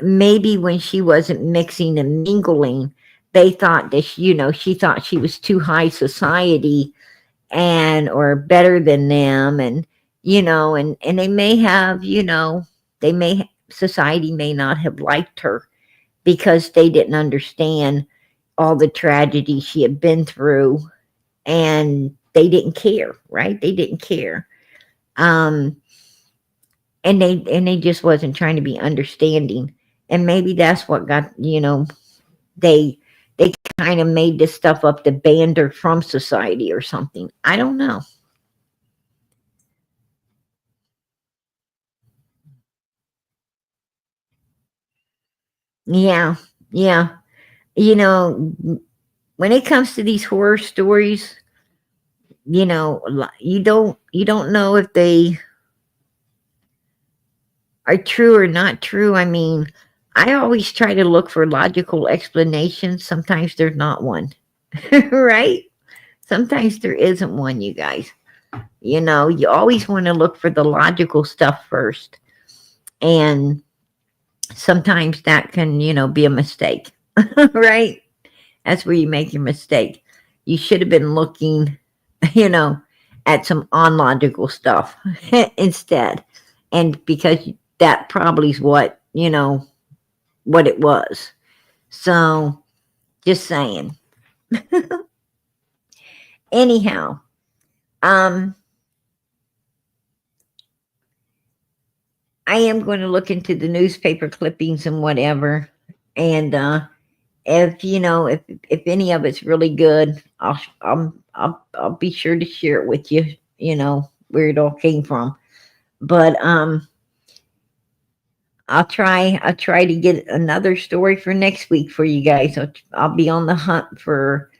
maybe when she wasn't mixing and mingling, they thought that she thought she was too high society or better than them, and they may have, society may not have liked her because they didn't understand all the tragedy she had been through, and they didn't care, right? They didn't care. And they just wasn't trying to be understanding. And maybe that's what got, they kind of made this stuff up to ban her from society or something. I don't know. Yeah. When it comes to these horror stories, you don't know if they are true or not true. I mean, I always try to look for logical explanations. Sometimes there's not one, right? Sometimes there isn't one, you guys. You always want to look for the logical stuff first. And sometimes that can, be a mistake, right? That's where you make your mistake. You should have been looking, at some onlogical stuff instead. And because that probably is what, what it was. So just saying. Anyhow, I am going to look into the newspaper clippings and whatever. And if any of it's really good, I'll be sure to share it with you, where it all came from. But I'll try to get another story for next week for you guys. I'll be on the hunt for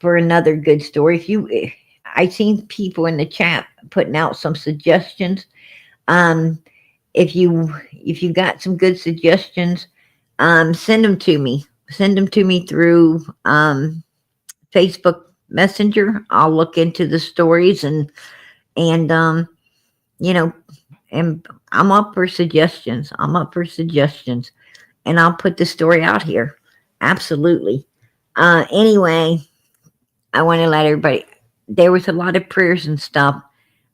another good story. I seen people in the chat putting out some suggestions. If you got some good suggestions, send them to me. Send them to me through Facebook Messenger. I'll look into the stories and and I'm up for suggestions. And I'll put the story out here. Absolutely. Anyway, I want to let everybody. There was a lot of prayers and stuff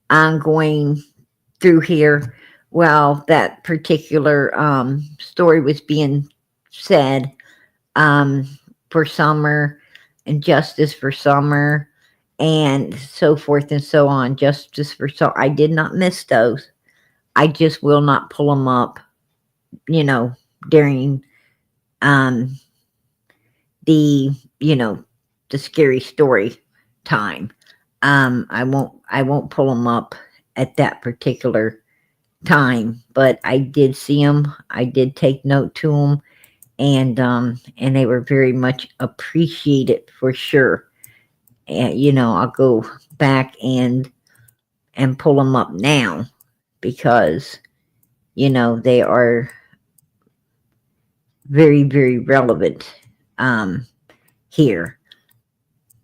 going through here while that particular story was being said, for Summer and justice for Summer and so forth and so on. Justice for Summer. I did not miss those. I just will not pull them up, during the scary story time. I won't pull them up at that particular time, but I did see them. I did take note to them, and they were very much appreciated for sure. And I'll go back and pull them up now because they are very, very relevant here.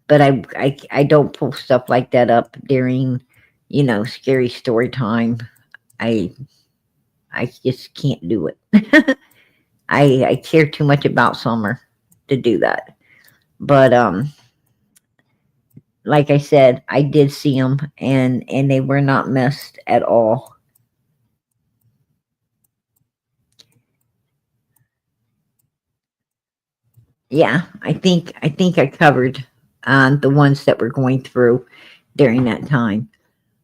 But I don't pull stuff like that up during scary story time. I just can't do it. I care too much about Summer to do that. But like I said, I did see them and they were not missed at all. Yeah, I think I covered the ones that were going through during that time.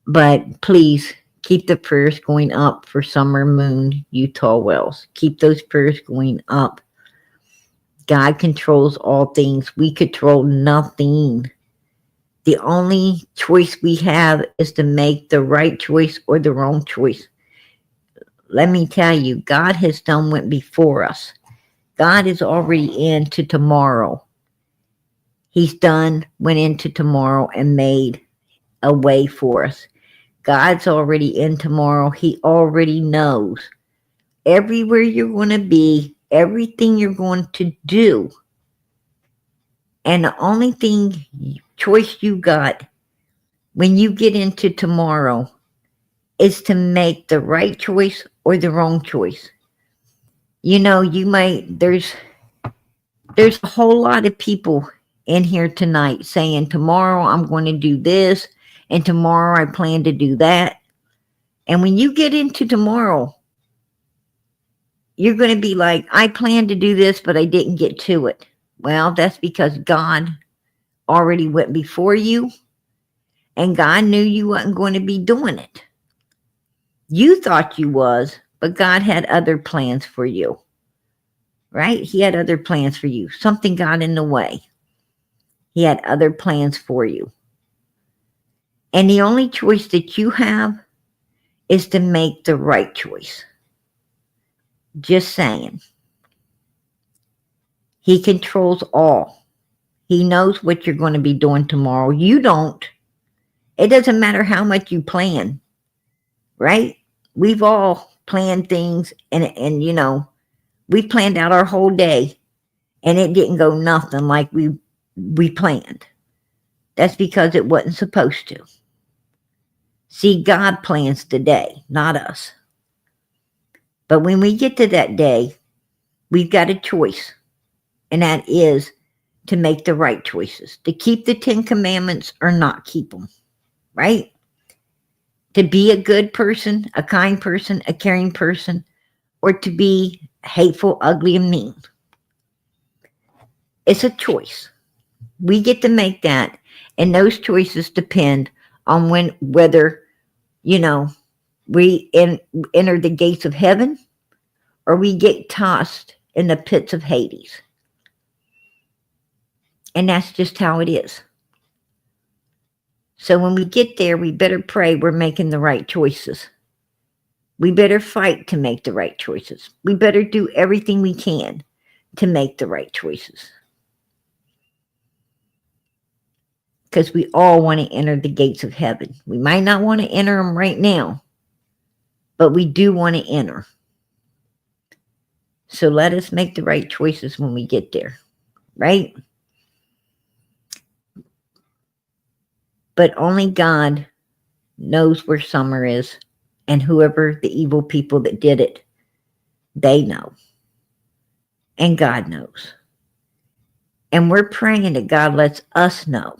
But please keep the prayers going up for Summer Moon Utah Wells. Keep those prayers going up. God controls all things. We control nothing. The only choice we have is to make the right choice or the wrong choice. Let me tell you, God has went before us. God is already into tomorrow. He's went into tomorrow and made a way for us. God's already in tomorrow. He already knows everywhere you're going to be, everything you're going to do. And the only choice you got when you get into tomorrow is to make the right choice or the wrong choice. There's a whole lot of people in here tonight saying tomorrow I'm going to do this and tomorrow I plan to do that. And when you get into tomorrow, you're going to be like, I planned to do this, but I didn't get to it. Well, that's because God already went before you and God knew you wasn't going to be doing it. You thought you was, but God had other plans for you. Right? He had other plans for you. Something got in the way. He had other plans for you. And the only choice that you have is to make the right choice. Just saying. He controls all. He knows what you're going to be doing tomorrow. You don't. It doesn't matter how much you plan. Right? We've all planned things and we planned out our whole day and it didn't go nothing like we planned. That's because it wasn't supposed to. See, God plans the day, not us. But when we get to that day, we've got a choice. And that is to make the right choices. To keep the 10 Commandments or not keep them. Right? To be a good person, a kind person, a caring person, or to be hateful, ugly, and mean. It's a choice. We get to make that, and those choices depend on whether, we enter the gates of heaven or we get tossed in the pits of Hades. And that's just how it is. So when we get there, we better pray we're making the right choices. We better fight to make the right choices. We better do everything we can to make the right choices. Because we all want to enter the gates of heaven. We might not want to enter them right now, but we do want to enter. So let us make the right choices when we get there, right? But only God knows where Summer is, and whoever the evil people that did it, they know. And God knows. And we're praying that God lets us know.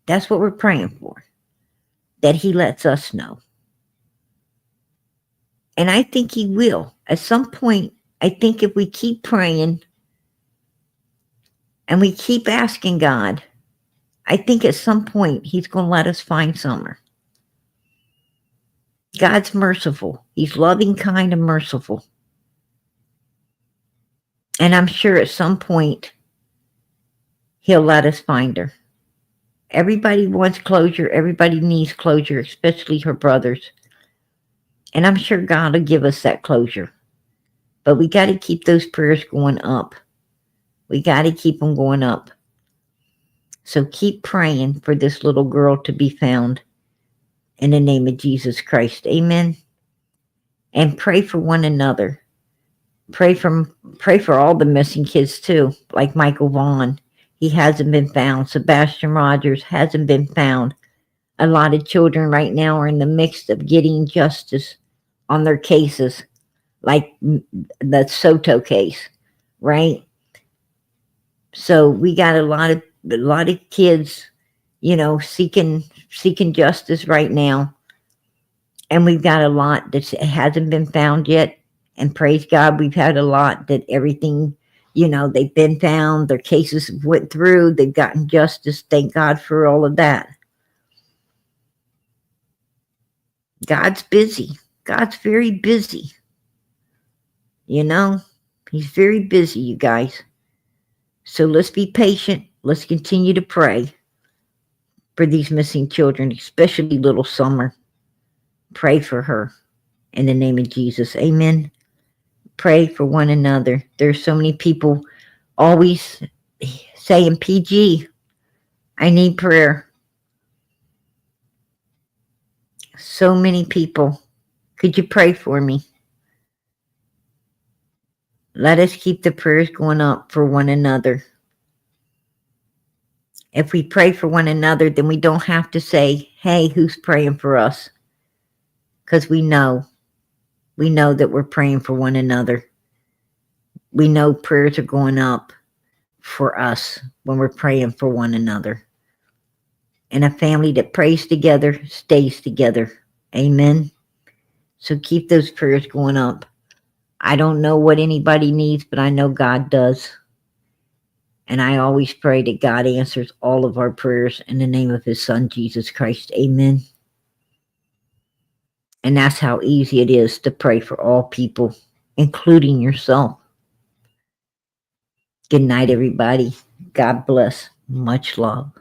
That's what we're praying for. That He lets us know. And I think He will. At some point, I think if we keep praying and we keep asking God, I think at some point He's going to let us find Summer. God's merciful. He's loving, kind, and merciful. And I'm sure at some point He'll let us find her. Everybody wants closure. Everybody needs closure, especially her brothers. And I'm sure God will give us that closure. But we got to keep those prayers going up. We got to keep them going up. So keep praying for this little girl to be found in the name of Jesus Christ. Amen. And pray for one another. Pray for all the missing kids too, like Michael Vaughn. He hasn't been found. Sebastian Rogers hasn't been found. A lot of children right now are in the midst of getting justice on their cases, like the Soto case, right? So we got a lot of kids, seeking justice right now. And we've got a lot that hasn't been found yet. And praise God, we've had a lot that everything, they've been found, their cases went through, they've gotten justice. Thank God for all of that. God's busy. God's very busy. He's very busy, you guys. So let's be patient. Let's continue to pray for these missing children, especially little Summer. Pray for her in the name of Jesus. Amen. Pray for one another. There's so many people always saying, PG, I need prayer. So many people. Could you pray for me? Let us keep the prayers going up for one another. If we pray for one another, then we don't have to say, hey, who's praying for us? Because we know that we're praying for one another. We know prayers are going up for us when we're praying for one another. And a family that prays together stays together. Amen. So keep those prayers going up. I don't know what anybody needs, but I know God does. And I always pray that God answers all of our prayers in the name of His Son, Jesus Christ. Amen. And that's how easy it is to pray for all people, including yourself. Good night, everybody. God bless. Much love.